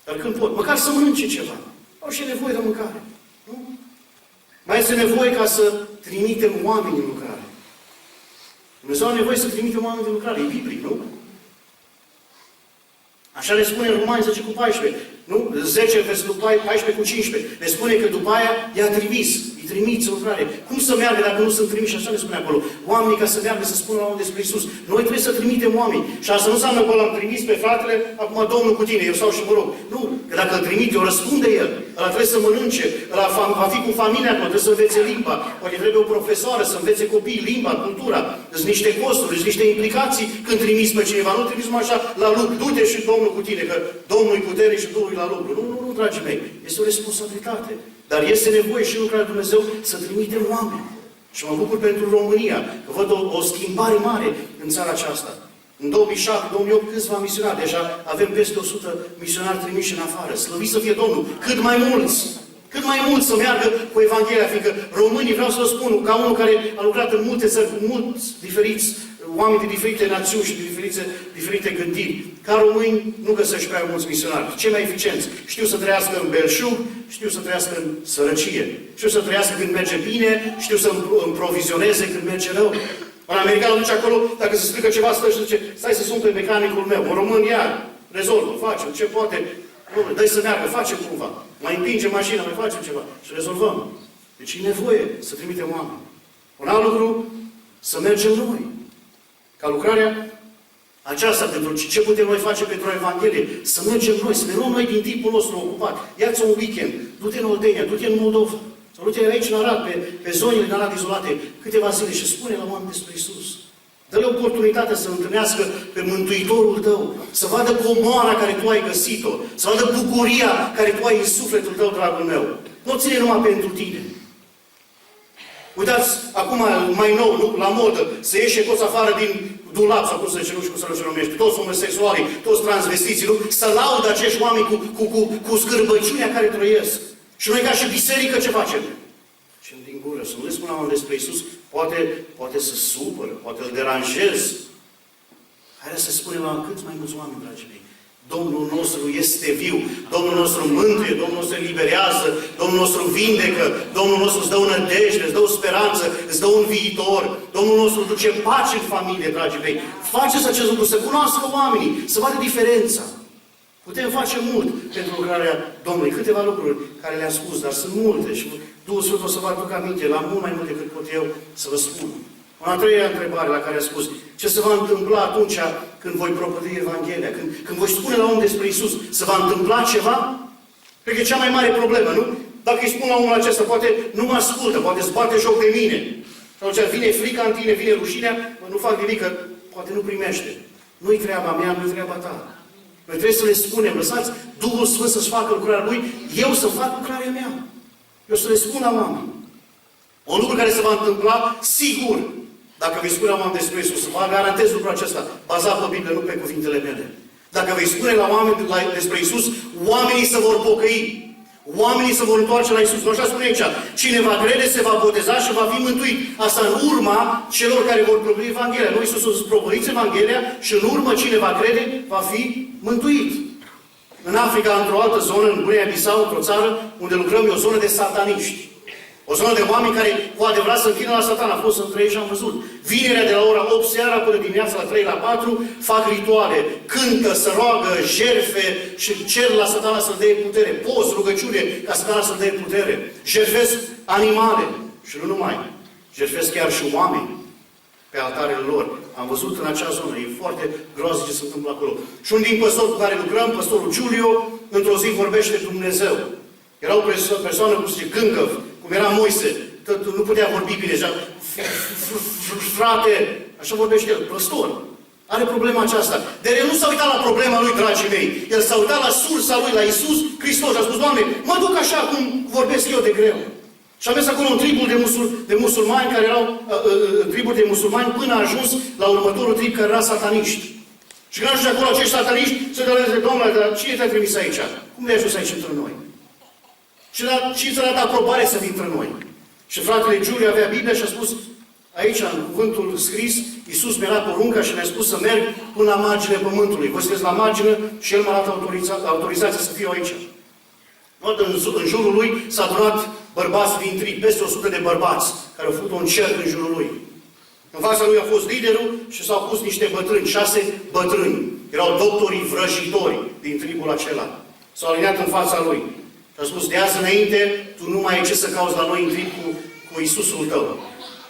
Dar când pot, măcar să mănânce ceva. Au și nevoie de mâncare. Nu? Mai este nevoie ca să trimitem oameni în lucrare. Dumnezeu are nevoie să trimitem oameni în lucrare. E biblic, nu? Așa ne spune în Romani 10 cu 14. Nu? 10 versetul 14 cu 15. Ne spune că după aia i-a trimis. Îi trimiți în lucrare. Cum să meargă dacă nu sunt trimiși? Așa ne spune acolo. Oamenii ca să meargă să spună la oameni despre Iisus. Noi trebuie să trimitem oameni. Și asta nu înseamnă că l-am trimis pe fratele, acum Domnul cu tine, eu stau și mă rog. Nu. Că dacă îl trimite, o răspunde el. Ăla trebuie să mănânce. Ăla va fi cu familia acolo, trebuie să învețe limba. Poate trebuie o profesoară să învețe copiii limba, cultura. Sunt niște costuri, sunt niște implicații când trimiți pe cineva. Nu trimiți așa la lucru. Du-te și Domnul cu tine, că Domnul e putere și Duhul la lucru. Nu, dragii mei. Este o responsabilitate. Dar este nevoie și în lucrarea Lui Dumnezeu să trimitem oameni. Și mă bucur pentru România, că văd o schimbare mare în țara aceasta. În 2007-2008 câțiva misionari, deja avem peste 100 misionari trimiși în afară. Slăviți să fie Domnul! Cât mai mulți! Cât mai mulți să meargă cu Evanghelia, fiindcă românii, vreau să vă spun, ca unul care a lucrat în multe țări, cu mulți diferiți oameni de diferite națiuni și de diferite gândiri. Ca români nu găsești prea mulți misionari. Cei mai eficienți știu să trăiască în belșug, știu să trăiască în sărăcie. Știu să trăiască când merge bine, știu să împrovizioneze când merge rău. Un american duce acolo, dacă se strică ceva, stă și zice, stai să sun pe mecanicul meu. Un român, iar, rezolvă, facem ce poate. Nu, dă-i să meargă, facem cumva. Mai împinge mașina, mai facem ceva. Și rezolvăm. Deci e nevoie să trimitem oameni. Un alt lucru, să mergem noi. Ca lucrarea aceasta, pentru ce putem noi face pentru Evanghelie? Să mergem noi, să ne luăm noi din timpul nostru ocupat. Ia-ți un weekend, du-te în Oltenia, du-te în Moldova. Sau uite aici în Arad, pe zonele din Arad izolate, câteva zile și spune la oameni despre Iisus. Dă-le oportunitatea să întâlnească pe Mântuitorul tău, să vadă comoara care tu ai găsit-o, să vadă bucuria care tu ai în sufletul tău, dragul meu. Nu ține numai pentru tine. Uitați, acum, mai nou, nu? La modă, să ieșe toți afară din dulap, sau cum să zice, nu știu cum să-l numește, toți homosexualii, toți transvestiții, nu? Să laudă acești oameni cu scârbăciunea care trăiesc. Și noi ca și biserică ce facem? Și din gură, să nu le spunem despre Iisus, poate să supără, poate îl deranjez. Haideți să spunem la cât mai mulți oameni, dragii mei. Domnul nostru este viu, Domnul nostru mântuie, Domnul nostru eliberează, Domnul nostru vindecă, Domnul nostru îți dă o nădejde, îți dă o speranță, îți dă un viitor, Domnul nostru duce pace în familie, dragii mei. Faceți acest lucru, să cunoască oamenii, să vadă diferența. Putem face mult pentru lucrarea Domnului. Câteva lucruri care le-am spus, dar sunt multe și Duhul Sfânt o să vă aduc aminte la mult mai mult decât pot eu să vă spun. O a treia întrebare la care a spus, ce se va întâmpla atunci când voi propădui Evanghelia, când voi spune la om despre Iisus, se va întâmpla ceva? Cred că e cea mai mare problemă, nu? Dacă îi spun la omul acesta, poate nu mă ascultă, poate îți bate joc de mine. Și atunci vine frica în tine, vine rușinea, nu fac nimic, că poate nu primește. Nu-i treaba mea, nu-i treaba ta. Noi trebuie să le spunem, lăsați Duhul Sfânt să-și facă lucrarea Lui, eu să fac lucrarea mea. Eu să le spun la oameni. Un lucru care se va întâmpla, sigur, dacă vei spune la oameni despre Iisus, vă garantez lucrul acesta, bazat pe Biblie, nu pe cuvintele mele. Dacă vei spune la oameni despre Iisus, oamenii se vor pocăi. Oamenii se vor întoarce la Iisus. Nu așa spune aici. Cine va crede se va boteza și va fi mântuit. Asta în urma celor care vor propădi Evanghelia. Nu Iisus o să propădiți Evanghelia și în urmă cine va crede va fi mântuit. În Africa, într-o altă zonă, în Guinea-Bissau, într-o țară unde lucrăm, e o zonă de sataniști. O zonă de oameni care cu adevărat se închină la Satan. A fost între ei și am văzut. Vinerea de la ora 8 seara până dimineața la 3 la 4 fac rituale, cântă, se roagă, jerfe și cer la Satana să-l dea putere. Post, rugăciune ca Satana să-l dea putere. Jerfesc animale și nu numai. Jerfesc chiar și oameni pe altarele lor. Am văzut în acea zonă. E foarte groaznic ce se întâmplă acolo. Și un din păstori cu care lucrăm, păstorul Giulio, într-o zi vorbește Dumnezeu. Era o persoană cu zice, gângăv, cum era Moise, nu putea vorbi bine, așa, frate, așa vorbește el, păstor. Are problema aceasta. Dar el nu s-a uitat la problema lui, dragii mei. El s-a uitat la sursa lui, la Iisus Hristos. A spus, Doamne, mă duc așa cum vorbesc eu de greu. Și a mers acolo în tribul de musulmani, care erau tribul de musulmani, până a ajuns la următorul trib care era sataniști. Și când ajunge acolo acești sataniști, se dă Doamne, dar cine te-a trimis aici? Cum le-ai ajuns aici între noi? Și ți-a dat aprobare să vii între noi. Și fratele Giulio avea Biblia și a spus, aici, în cuvântul scris, Iisus mi-a dat porunca și mi-a spus să merg până la marginea pământului. Voi sunteți la margine și El m-a dat autorizație să fiu aici. În jurul lui s-a adunat bărbați din trib, peste 100 de bărbați, care au făcut un cerc în jurul lui. În fața lui a fost liderul și s-au pus niște bătrâni, 6 bătrâni. Erau doctorii vrăjitori din tribul acela. S-au aliniat în fața lui. Și a spus, de azi înainte, tu nu mai ai ce să cauți la noi în trib cu Iisusul tău.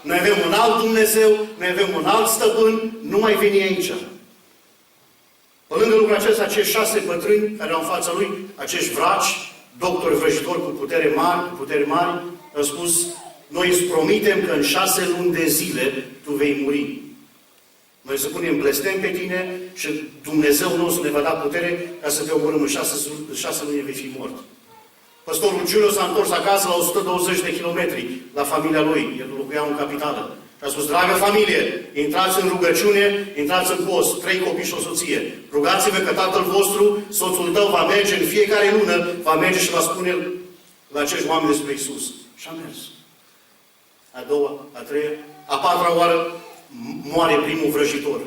Noi avem un alt Dumnezeu, noi avem un alt stăpân, nu mai veni aici. Pe lângă lucrul acesta, acești 6 bătrâni care erau în fața lui, acești vraci, doctori vrăjitori cu puteri mari, au spus, noi îți promitem că în 6 luni de zile tu vei muri. Noi să punem blestem pe tine și Dumnezeu nostru ne va da putere ca să te omorâm în 6 luni vei fi mort. Păstorul Giulio s-a întors acasă la 120 de kilometri la familia lui. El locuia în capitală. Și a spus, dragă familie, intrați în rugăciune, intrați în post, 3 copii și o soție. Rugați-vă că tatăl vostru, soțul tău, va merge în fiecare lună, va merge și va spune la acești oameni despre Iisus. Și a mers. A doua, a treia, a patra oară moare primul vrăjitor.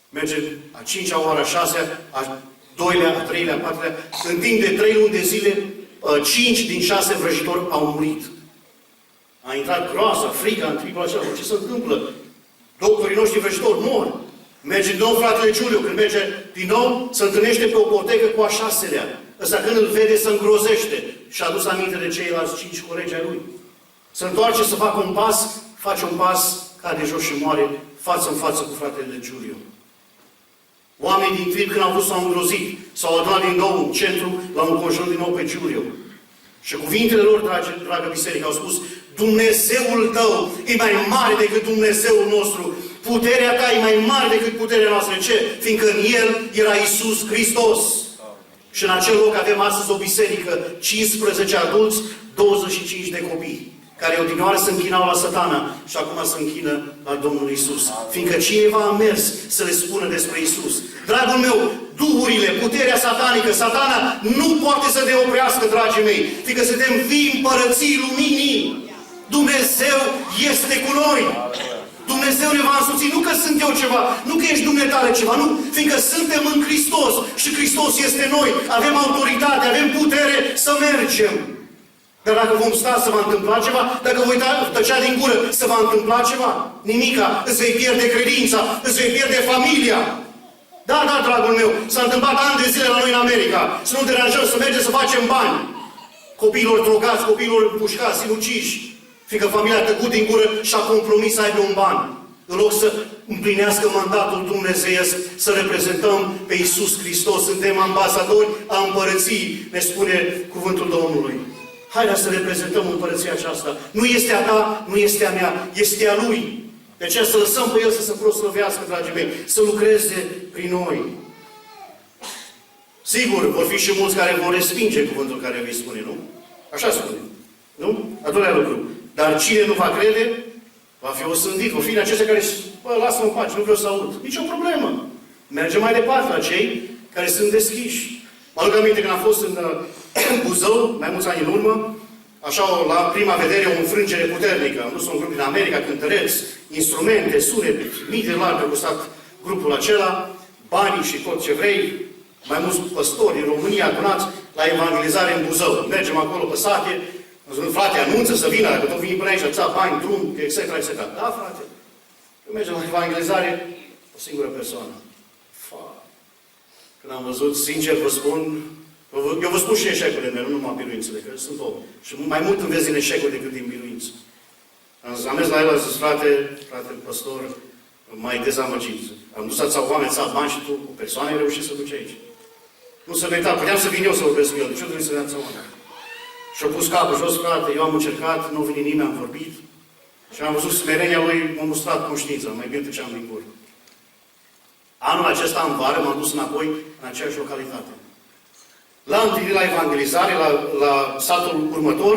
Merge a 5-a oară, a 6-a, a 2-lea, a 3-lea, a 4-lea. În timp de 3 luni de zile, 5 din 6 vrăjitori au murit. A intrat groasa, frica în tribul acela. Ce se întâmplă? Doctorii noștri vrăjitori mor. Merge din nou fratele Giulio. Când merge din nou, se întâlnește pe o potecă cu a 6-lea. Ăsta când îl vede, se îngrozește. Și a adus aminte de ceilalți 5 colegi ai lui. Se întoarce să facă un pas, face un pas, cade jos și moare față în față cu fratele Giulio. Oamenii din trib, când au vrut, s-au îngrozit. S-au adunat din nou în centru, l-au înconjurat din nou pe Giulio. Și cuvintele lor, dragă biserică, au spus, Dumnezeul tău e mai mare decât Dumnezeul nostru. Puterea ta e mai mare decât puterea noastră. Ce? Fiindcă în El era Iisus Hristos. Și în acel loc avem astăzi o biserică, 15 adulți, 25 de copii, care odinioară se închinau la Satana și acum se închină la Domnul Iisus. Fiindcă cineva a mers să le spună despre Iisus. Dragul meu, duhurile, puterea satanică, Satana nu poate să ne oprească, dragii mei, fiindcă suntem fii împărății luminii. Dumnezeu este cu noi. Dumnezeu ne va însuți. Nu că sunt eu ceva, nu că ești dumneatale ceva, nu. Fiindcă suntem în Hristos și Hristos este noi. Avem autoritate, avem putere să mergem. Dar dacă vom sta, se va întâmpla ceva? Dacă voi tăcea din gură, se va întâmpla ceva? Nimica. Îți vei pierde credința, îți vei pierde familia. Da, da, dragul meu, s-a întâmplat ani de zile la noi în America. Să nu deranjăm, să mergem să facem bani. Copiilor drogați, copiilor împușcați, sinuciși. Fiindcă familia a tăcut din gură și a compromis să aibă un ban. În loc să împlinească mandatul dumnezeiesc, să reprezentăm pe Iisus Hristos. Suntem ambasadori a împărăției, ne spune cuvântul Domnului. Haideți să reprezentăm împărăția aceasta. Nu este a ta, nu este a mea, este a Lui. De aceea să lăsăm pe El să se proslăvească, dragii mei, să lucreze prin noi. Sigur, vor fi și mulți care vor respinge cuvântul care vei spune, nu? Așa spune. Nu? A doilea lucru. Dar cine nu va crede, va fi osândit. Vor fi acestea care bă, lasă-mă în pace, nu vreau să aud. Nici o problemă. Mergem mai departe la cei care sunt deschiși. Mă aduc aminte când am fost în Buzău, mai mulți ani în urmă, așa, la prima vedere, o înfrângere puternică. Am dus un grup din America, cântăreți, instrumente, sunet, mii de lari a costat grupul acela, banii și tot ce vrei, mai mulți păstori din România adunați la evangelizare în Buzău. Mergem acolo pe sate, frate, anunță să vină, dacă tot vin până aici, ța, bani, drum, etc., etc. Da, frate. Eu mergem la evangelizare, o singură persoană. Când am văzut, sincer vă spun, eu vă spun și eșecurile mele, nu numai biruințele, că sunt om. Și mai mult înveți din eșecuri decât din biruință. Am mers la el, a zis, frate păstor, mai dezamăgit. Am dus atâția oameni, ța bani și tu, o persoană, ai reușit să duci aici. Nu să meritat, puteam să vin eu să vorbesc cu el. De ce trebuie să ne ați oameni? Și-a pus capul jos, frate, eu am încercat, nu a venit nimeni, am vorbit. Și am văzut smerenia lui, m-a mustrat conștiința, mai bine tăceam din gură. Anul acesta, în vară, m-am dus înapoi în aceeași localitate. La întâlnire, la evangelizare, la satul următor,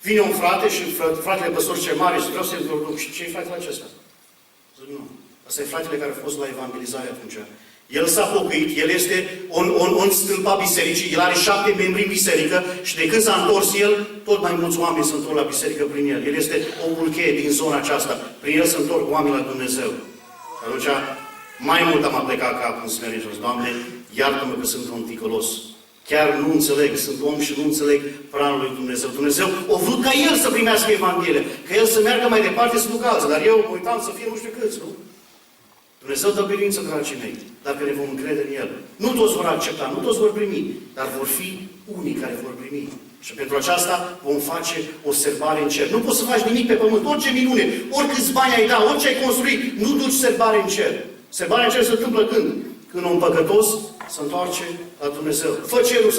vine un frate și fratele păstor ce mare și vreau să-i introduc. Și ce-i fratele acesta? Zic, nu. Asta e fratele care a fost la evangelizare atunci. El s-a pocăit, el este un stâlp bisericii, el are 7 membri în biserică și de când s-a întors el, tot mai mulți oameni se întorc la biserică prin el. El este omul cheie din zona aceasta. Prin el se întorc oameni la Dumnezeu. Și atunci, mai mult am plecat capul în smerenie jos. Doamne, iartă-mă că sunt un ticălos. Chiar nu înțeleg, sunt om și nu înțeleg planul lui Dumnezeu. Dumnezeu a vrut ca el să primească Evanghelia, ca el să meargă mai departe să ducă alții. Dar eu mă uitam să fie nu știu câți, nu? Dumnezeu dă biruință, dragii mei, dacă ne vom încrede în El. Nu toți vor accepta, nu toți vor primi, dar vor fi unii care vor primi. Și pentru aceasta vom face o sărbare în cer. Nu poți să faci nimic pe pământ, orice minune, oricâți bani ai dat, orice ai construit, nu duci sărbare în cer. Sărbarea în cer se întâmplă când? Când un păcătos se întoarce la Dumnezeu. Fă cerul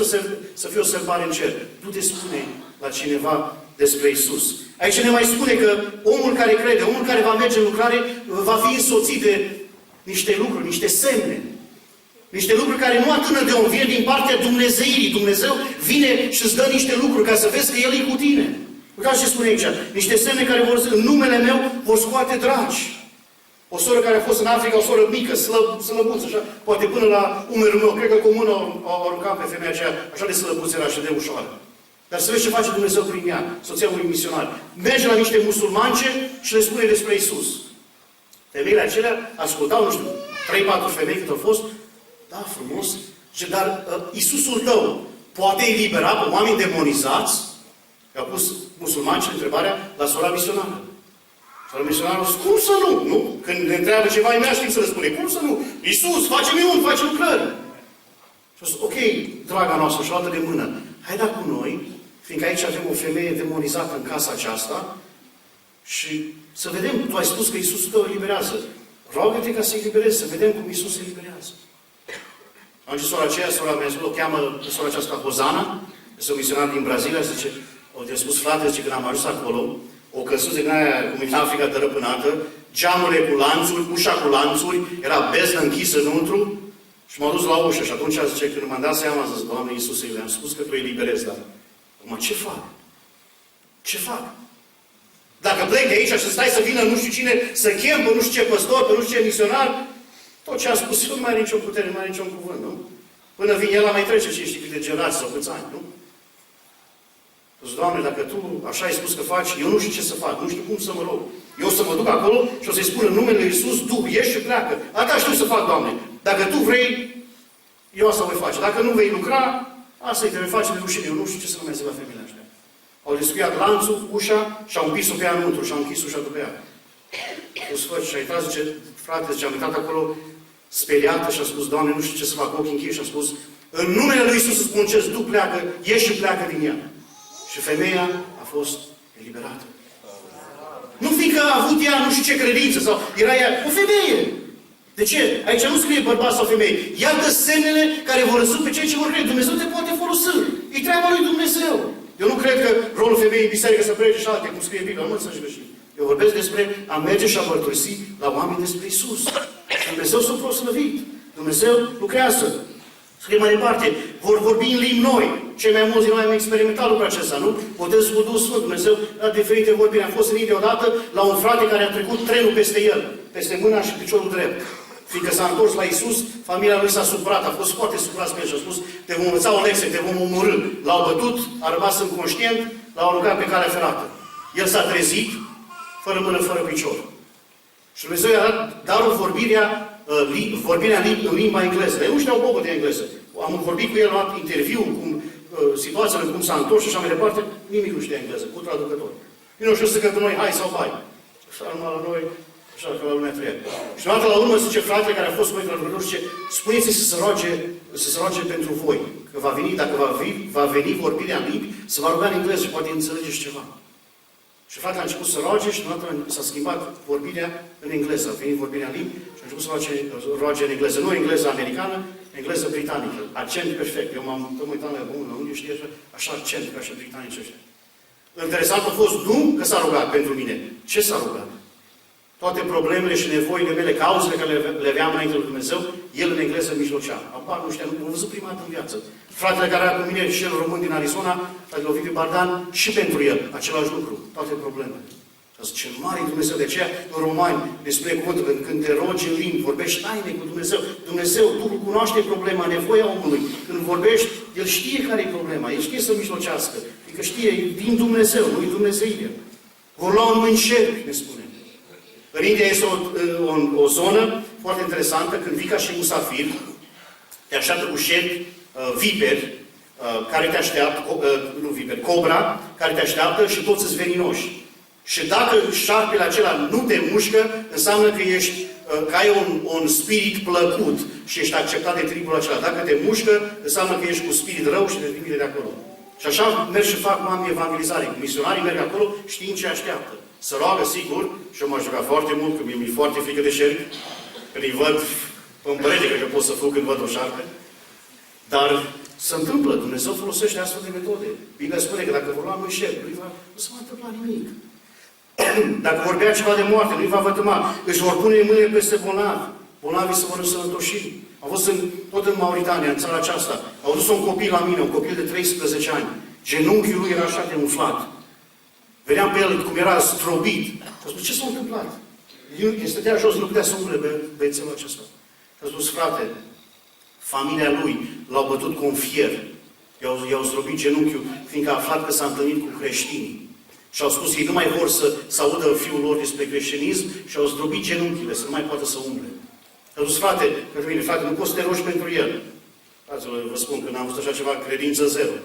să fie o sărbare în cer. Du-te spune la cineva despre Isus. Aici ne mai spune că omul care crede, omul care va merge în lucrare, va fi însoțit de niște lucruri, niște semne. Niște lucruri care nu atârnă de om, vine din partea Dumnezeirii. Dumnezeu vine și îți dă niște lucruri ca să vezi că El e cu tine. Uitați ce spune aici. Niște semne care vor, în numele meu vor scoate dragi. O soră care a fost în Africa, o soră mică, slăbuță, așa, poate până la umerul meu, cred că cu mână o aruncat pe femeia aceea, așa de slăbuță era și de ușoară. Dar să vezi ce face Dumnezeu prin ea, soția unui misionar. Merge la niște musulmance și le spune despre Isus. Femeile acelea ascultau, nu știu, 3-4 femei cât au fost. Da, frumos. Și dar Isusul tău poate elibera pe oameni demonizați? I-au pus musulmani întrebarea la sora misionară. Sora misionară a zis, cum să nu? Nu? Când ne întreabă ceva, imea știm să răspune. Cum să nu? Isus, face minuni, face lucrări. Și a zis, ok, draga noastră, și-o luată de mână. Hai da cu noi, fiindcă aici avem o femeie demonizată în casa aceasta și să vedem, tu ai spus că Iisus tău eliberează. Roagă-te ca să eliberezi, să vedem cum Iisus eliberează. Am zis sora aceea, sora mea, o cheamă sora aceasta Hozana, Este un misionar din Brazilia, zice, au de spus, frate, zice, când am ajuns acolo, o căsuță din aia, cum e în Africa tărăpânată, geamurile cu lanțuri, ușa cu lanțuri, era beznă închisă înăuntru și m-au dus la ușă. Și atunci, zice, când m-am dat seama, zis, Doamne Iisuse, le-am spus că Tu eliberezi, dar acum ce fac? Ce fac? Dacă plec de aici și stai să vină nu știu cine, să chem pe nu știu ce păstor, pe nu știu ce misionar, tot ce am spus eu nu mai are nicio putere, nu mai are niciun cuvânt, nu? Până vine el, mai trece și știi câte generații sau câți ani, nu? Zic, Doamne, dacă Tu așa ai spus că faci, eu nu știu ce să fac, nu știu cum să mă rog. Eu o să mă duc acolo și o să-i spun în numele Lui Iisus, Duh, ieși și pleacă. Asta știu să fac, Doamne. Dacă Tu vrei, eu asta voi face. Dacă nu vei lucra, asta îi trebuie face de rușine. Eu nu știu ce să nu mai zic la femeile astea. Au descuiat lanțul, ușa și au împins-o pe ea înăuntru și au închis ușa după ea. O să faci și a intrat, zice, frate, zice, am intrat acolo speriată și a spus, Doamne, nu știu ce să fac, ochii închiși și a spus, în numele Lui Iisus îți poruncesc, Du, pleacă, ieși și pleacă din ea. Și femeia a fost eliberată. Nu fiindcă a avut ea nu știu ce credință sau era ea o femeie. De ce? Aici nu scrie bărbat sau femeie. Iată semnele care vor răsu pe cei ce vor crede. Dumnezeu te poate folosi. E treaba lui Dumnezeu. Eu nu cred că rolul femeii în biserică să predice și alte, cum scrie Biblia, nu înțelegi greșit. Eu vorbesc despre a merge și a mărturisi la oameni despre Iisus. Dumnezeu s-a proslăvit. Dumnezeu lucrează. Scrie mai departe, vor vorbi în limbi noi. Cei mai mulți din noi am experimentat lucrul acesta, nu? Botezul cu Duhul Sfânt, Dumnezeu a diferite vorbiri. Am fost în India odată la un frate care a trecut trenul peste el, peste mâna și piciorul drept. Fiindcă s-a întors la Iisus, familia lui s-a supărat, a fost foarte supărat pe el și a spus, te vom învăța o lecție, te vom omorî. L-au bătut, a rămas inconștient, l-au aruncat pe calea ferată. El s-a trezit, fără mână, fără picior. Și Dumnezeu i-a dat darul vorbirea în limba engleză. El nu știa o bobă de engleză. Am vorbit cu el, am luat interviu, situațiile, cum s-a întors și așa mai departe, nimic nu știa engleză, cu traducător. Eu nu știu să cântă noi, hai sau bai. Așa numai la noi, așa că la lumea treia. Și la urmă zice fratele care a fost cu noi traducător, zice, spuneți-i să se roage pentru voi. Că va veni, dacă va veni vorbirea în limbi, se va ruga în engleză și poate înțelegeți ceva. Și fratele a început să roage și deodată s-a schimbat vorbirea în engleză. A venit vorbirea în limbi și a început să roage în engleză. Nu engleză americană, engleză britanică. Accent perfect. Eu m-am uitat la bun, la unde știe așa accent ca și britanici ăștia. Interesant a fost nu că s-a rugat pentru mine. Ce s-a rugat? Toate problemele și nevoile mele, cauzele care le aveam înainte lui Dumnezeu, el în engleză mijlocea. Apar, nu știa, nu am văzut prima dată în viață. Fratele care era cu mine și el român din Arizona, fratele Ovidiu Bardan, și pentru el, același lucru, toate problemele. Și a zis, cel mare Dumnezeu, de aceea în Romani ne spune cuvântul, când te rogi în limbi, vorbești taine cu Dumnezeu, Dumnezeu, Duhul cunoaște problema, nevoia omului. Când vorbești, El știe care e problema, El știe să mijlocească, adică știe, e din Dumnezeu, nu e Dumnezeirea. Vor lua în mâini șerpi, ne spune. În India este o zonă foarte interesantă, când vii ca și musafir, te așteaptă cu șerpi, viperi, care te așteaptă, nu viperi, cobra, care te așteaptă și toți îți veninoși. Și dacă șarpele acela nu te mușcă, înseamnă că că ai un spirit plăcut și ești acceptat de tribul acela. Dacă te mușcă, înseamnă că ești cu spirit rău și te trimite de acolo. Și așa merg și fac oameni evangelizare. Misionarii merg acolo știind ce așteaptă. Să roagă, sigur, și eu m-aș juca foarte mult, că mi-e foarte frică de șerpi. Când îi văd în perete, cred că pot să fug când văd o șarpe. Dar se întâmplă, Dumnezeu folosește astfel de metode. Biblia spune că dacă vor lua în șerpi, nu se va întâmpla nimic. Dacă vorbea ceva de moarte, nu-i va vătăma. Își vor pune mâinile peste bolnavi. Bolnavii se vor însănătoși. Am fost tot în Mauritania, în țara aceasta. Au dus un copil la mine, un copil de 13 ani. Genunchiul lui era așa de umflat. Vedeam pe el cum era strobit. A spus, ce s-a întâmplat? El stătea jos, nu putea să umble băiețelul acesta. A spus, frate, familia lui l-au bătut cu un fier. I-au zdrobit genunchiul, fiindcă a aflat că s-a întâlnit cu creștinii. Și au spus, ei nu mai vor să audă fiul lor despre creștinism și au zdrobit genunchile, să nu mai poată să umble. A spus, frate, pentru mine, frate, nu poți să te rogi pentru el. Fraților, vă spun că n-am văzut așa ceva, credință zero.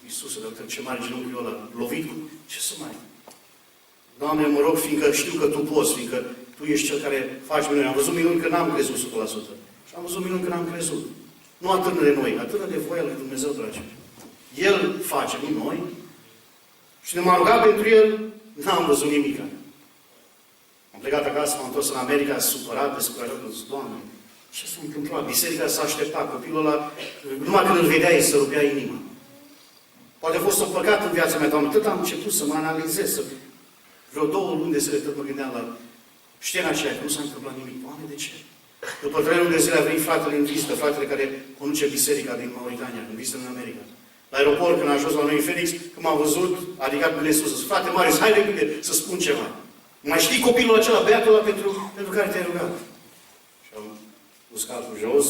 Iisuse, dar ce mare genunchiul ăla, lovit cu... Ce să mai... Doamne, mă rog, fiindcă știu că Tu poți, fiindcă Tu ești Cel care faci minuni. Am văzut minuni că n-am crezut 100%. Și am văzut minuni că n-am crezut. Nu atârnă de noi, atârnă de voia lui Dumnezeu, dragi. El face, nu noi. Și ne m-am rugat pentru El, n-am văzut nimic. Am plecat acasă, m-am întors în America, supărat, descurajat, am zis, Doamne, ce s-a întâmplat? Biserica s-a așteptat, copilul ăla, numai când îl vedeai, se rupea inima. Poate a fost o păcat în viața mea, Doamne, tot am început să mă analizez, vreo 2 luni de zile tot mă gândeam la ștena aceea, că nu s-a întâmplat nimic. Doamne, de ce? După 3 luni de zile a venit fratele în vizită, fratele care conduce biserica din Mauritania, în vizită în America. La aeroport, când a ajuns la noi în Phoenix, când m-a văzut, a ridicat mâinile sus, zis, frate Marius, hai repede să spun ceva. Mai știi copilul acela, băiatul ăla pentru care te-ai rugat? Și am pus capul jos,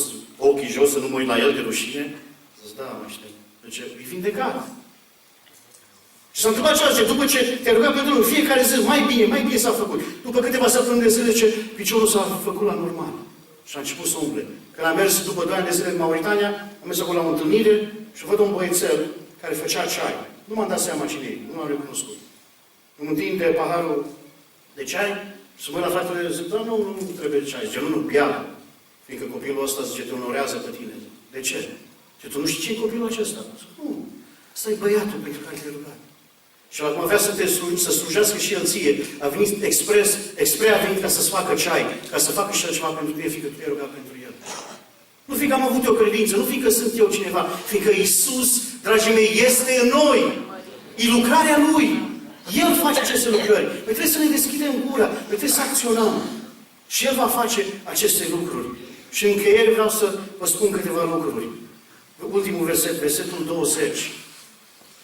ochii jos, să nu mă uit la el de rușine. Zis, da, mai știu. Deci, e vindecat. Și s-a întâmplat ceva, după ce te-ai rugat pentru el, fiecare zi, mai bine s-a făcut. După câteva săptămâni de zile, ce piciorul s-a făcut la normal. Și a început să umble. Când am mers după 2 ani de zile în Mauritania, am mers acolo la o întâlnire și văd un băiețel care făcea ceai. Nu m-am dat seama cine e, nu l-am recunoscut. Îmi întinde paharul de ceai și mă la fratele, zic, da, nu trebuie ceai. Zice, nu, bea. Fiindcă copilul ăsta, zice, te onorează pe tine. De ce? Zice, tu nu știi ce e copilul acesta? Zic, nu, ăsta e băiatul pentru care te-ai rugat. Și acum avea să slujească și el ție. A venit expres a venit ca să-ți facă ceai, ca să facă și el ceva pentru tine, fiindcă tu te-ai rugat pentru el. Nu fiindcă am avut o credință, nu fiindcă sunt eu cineva, fiindcă Iisus, dragii mei, este în noi. E lucrarea Lui. El face aceste lucrări. Noi trebuie să ne deschidem gura, noi trebuie să acționăm. Și El va face aceste lucruri. Și în încheiere vreau să vă spun câteva lucruri. Ultimul verset, versetul 20.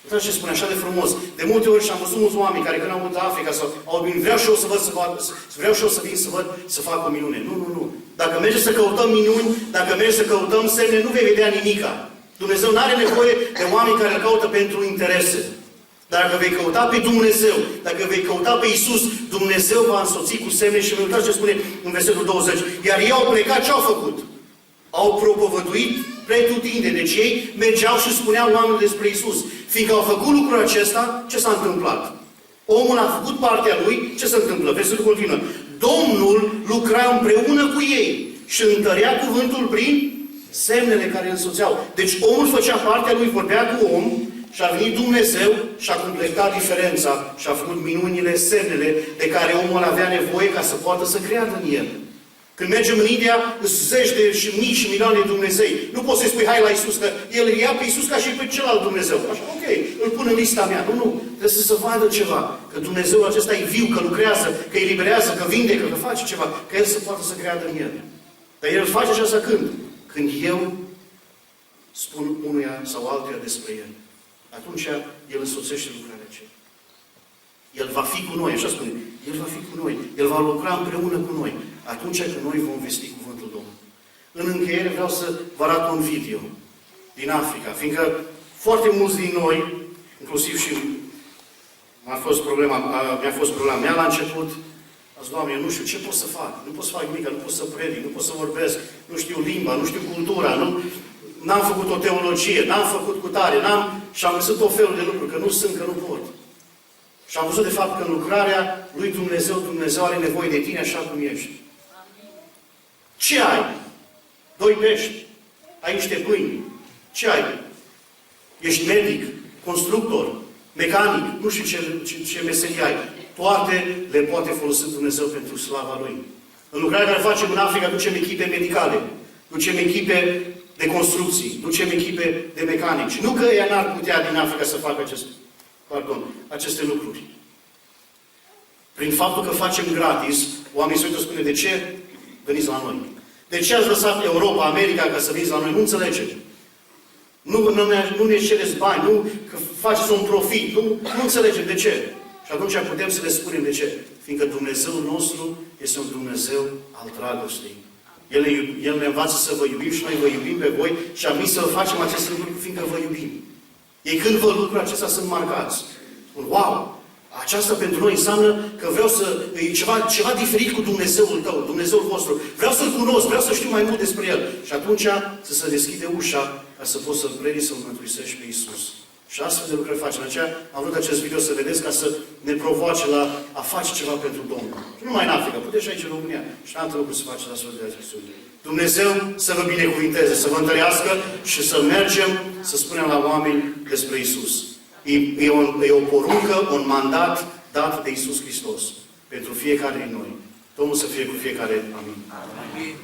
Uitați ce spune așa de frumos. De multe ori și am văzut mulți oameni care când au avut Africa sau au venit, vreau și eu să văd vreau și eu să vin să văd să fac o minune. Nu. Dacă mergem să căutăm minuni, dacă mergem să căutăm semne, nu vei vedea nimica. Dumnezeu nu are nevoie de oameni care îl caută pentru interese. Dacă vei căuta pe Dumnezeu, dacă vei căuta pe Iisus, Dumnezeu va însoți cu semne și uitați ce spune în versetul 20. Iar ei au plecat, ce au făcut? Au propovăduit pretutindeni. Deci ei mergeau și spuneau oamenilor despre Iisus. Fiindcă au făcut lucrul acesta, ce s-a întâmplat? Omul a făcut partea lui, ce se întâmplă? Versetul continuă. Domnul lucra împreună cu ei și întărea cuvântul prin semnele care îl însoțeau. Deci omul făcea partea lui, vorbea cu om și a venit Dumnezeu și a completat diferența și a făcut minunile, semnele de care omul avea nevoie ca să poată să creadă în el. Când mergem în India, sunt zeci de și mii și milioane de Dumnezei. Nu poți să-i spui, hai la Iisus, că El ia pe Iisus ca și pe celălalt Dumnezeu. Așa, ok, îl pun în lista mea. Nu. Trebuie să vadă ceva. Că Dumnezeu acesta e viu, că lucrează, că îi eliberează, că vindecă, că face ceva. Că El să poată să creadă în El. Dar El face aceasta când? Când eu spun unuia sau altuia despre El. Atunci El însoțește lucrarea aceea. El va fi cu noi, așa spune. El va fi cu noi. El va lucra împreună cu noi. Atunci când noi vom vesti cuvântul Domnului. În încheiere vreau să vă arăt un video din Africa. Fiindcă foarte mulți din noi, inclusiv și mi-a fost problema mea la început, a zis, Doamne, eu nu știu ce pot să fac. Nu pot să fac nimic, nu pot să predic, nu pot să vorbesc, nu știu limba, nu știu cultura, n-am făcut o teologie, n-am făcut cu tare, și am găsit tot felul de lucruri, că nu sunt, că nu pot. Și am văzut de fapt că în lucrarea lui Dumnezeu are nevoie de tine așa cum ești. Ce ai? 2 pești. Ai niște pâini. Ce ai? Ești medic, constructor, mecanic, nu știu ce meserie ai. Toate le poate folosi Dumnezeu pentru slava Lui. În lucrarea care facem în Africa, ducem echipe medicale, ducem echipe de construcții, ducem echipe de mecanici. Nu că ea n-ar putea din Africa să facă aceste lucruri. Prin faptul că facem gratis, oamenii se uită spune, de ce veniți la noi? De ce ați lăsat Europa, America ca să veniți la noi? Nu înțelegeți. Nu ne cereți bani, nu că faceți un profit. Nu înțelegem de ce. Și atunci putem să le spunem de ce. Fiindcă Dumnezeul nostru este un Dumnezeu al dragostei. El ne învață să vă iubim și noi vă iubim pe voi și am venit să facem aceste lucruri fiindcă vă iubim. Ei când văd lucrurile acestea sunt marcați. Spun, wow! Aceasta pentru noi înseamnă că vreau e ceva diferit cu Dumnezeul tău, Dumnezeul vostru. Vreau să-L cunosc, vreau să știu mai mult despre El. Și atunci să se deschide ușa ca să poți să-L predici, să-L mântuisești pe Iisus. Și astfel de lucruri facem. Aceea am vrut acest video să vedeți ca să ne provoace la a face ceva pentru Domnul. Și nu numai în Africa, puteți și aici în România. Și în alte lucruri să faceți astfel de acțiuni. Dumnezeu să vă binecuvinteze, să vă întărească și să mergem să spunem la oameni despre Iisus. E o poruncă, un mandat dat de Iisus Hristos pentru fiecare din noi. Domnul să fie cu fiecare. Amin. Amin.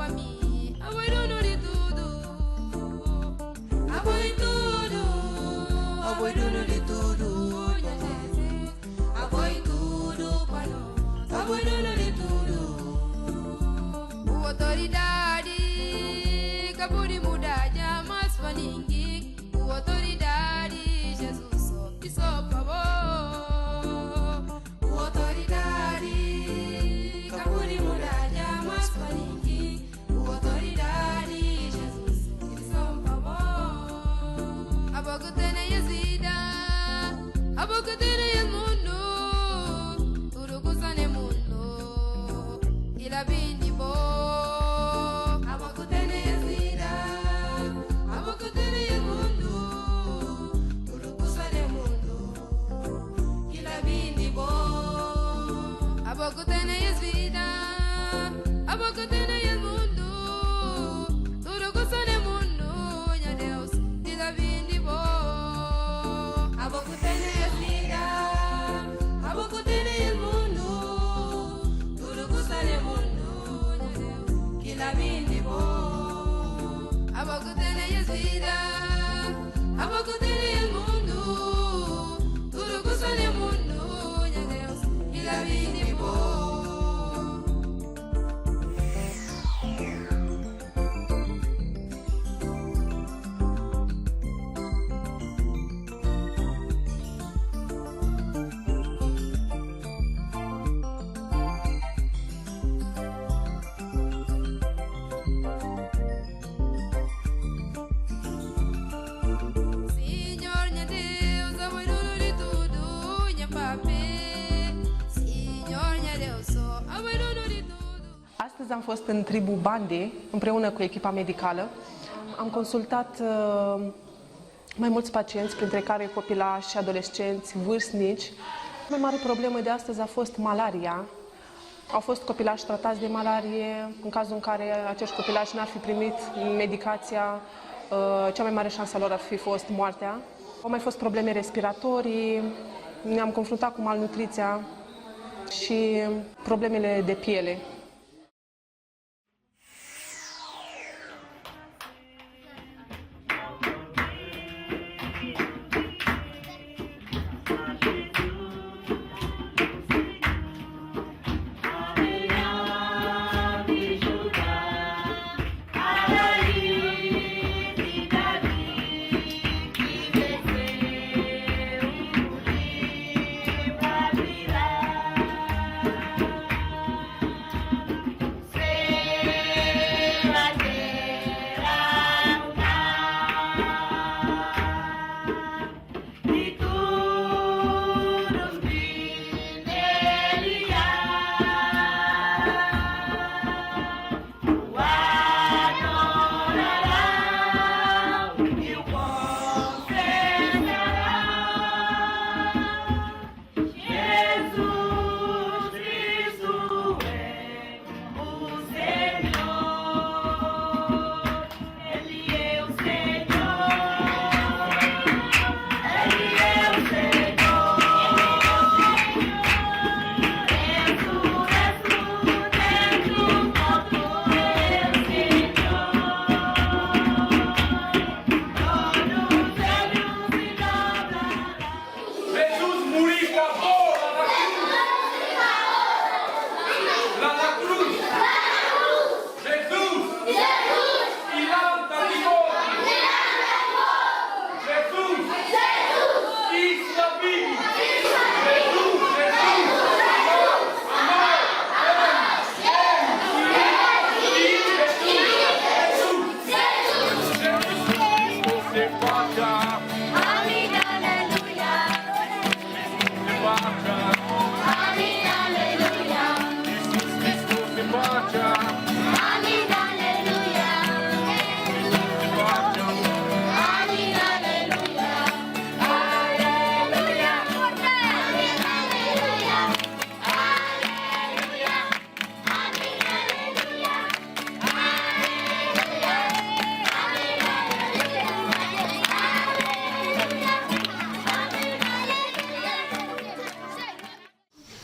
pra mim. Avoi dono de tudo. Avoi tudo. Avoi dono de tudo. Minha Jesus. Avoi tudo pra nós. Avoi dono de tudo. O autoridade que pode mudar jamais pra ninguém. O autoridade Jesus só favor. O autoridade que pode mudar jamais pra ninguém. O autoridade Jesus só favor. A boca tem a vida, a boca tem o mundo, tudo coisa no mundo. E la vem de boa. A boca tem a vida, a boca tem o mundo, tudo coisa no mundo. E la vem de boa. A boca tem a vida, a boca tem o mundo, tudo coisa no mundo. Minha Deus, e la vem de boa. A boca tem a vida, a boca tem o mundo, tudo coisa no mundo. Minha Deus, que la vem de boa. A boca tem a vida, a boca tem o mundo, tudo coisa no mundo. Minha Deus, que la vem de boa. Senhor, minha Deus, avoi dono de tudo, minha papi. Senhor, minha Deus, avoi dono de tudo. Astăzi am fost în Tribu Bande, împreună cu echipa medicală. Am consultat mai mulți pacienți, printre care copilași, adolescenți, vârstnici. Cea mai mare problemă de astăzi a fost malaria. Au fost copilași tratați de malarie. În cazul în care acești copilași n-ar fi primit medicația, cea mai mare șansă lor ar fi fost moartea. Au mai fost probleme respiratorii, ne-am confruntat cu malnutriția și problemele de piele.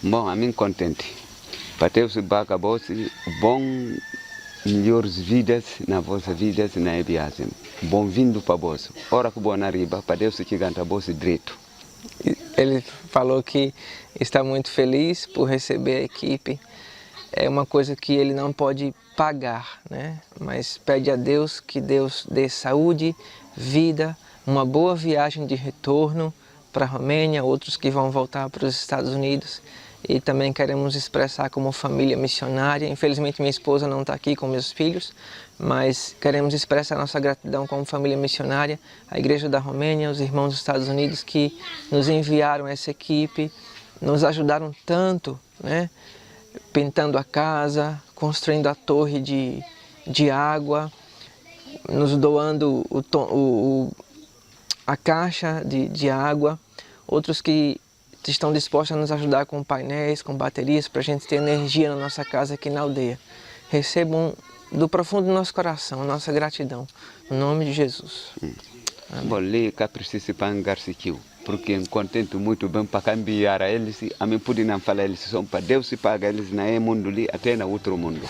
Bom, a mim contente. Para ter esse baca bom melhores vidas na vossa vida na viagem. Bom-vindo para você. Ora que boa na riba, para Deus que canta você direito. Ele falou que está muito feliz por receber a equipe. É uma coisa que ele não pode pagar, né? Mas pede a Deus que Deus dê saúde, vida, uma boa viagem de retorno para a Romênia, outros que vão voltar para os Estados Unidos. E também queremos expressar como família missionária. Infelizmente minha esposa não está aqui com meus filhos, mas queremos expressar nossa gratidão como família missionária, a Igreja da Romênia, os irmãos dos Estados Unidos que nos enviaram essa equipe, nos ajudaram tanto, né? Pintando a casa, construindo a torre de água, nos doando a caixa de água, outros que estão dispostos a nos ajudar com painéis, com baterias, para a gente ter energia na nossa casa aqui na aldeia. Recebam do profundo do nosso coração a nossa gratidão, no nome de Jesus. Bom, ali cá precisa para engarciquio, porque contento muito bem para cambiar a eles, a mim pude não falar eles são para Deus se paga eles na mundo ali até no outro mundo.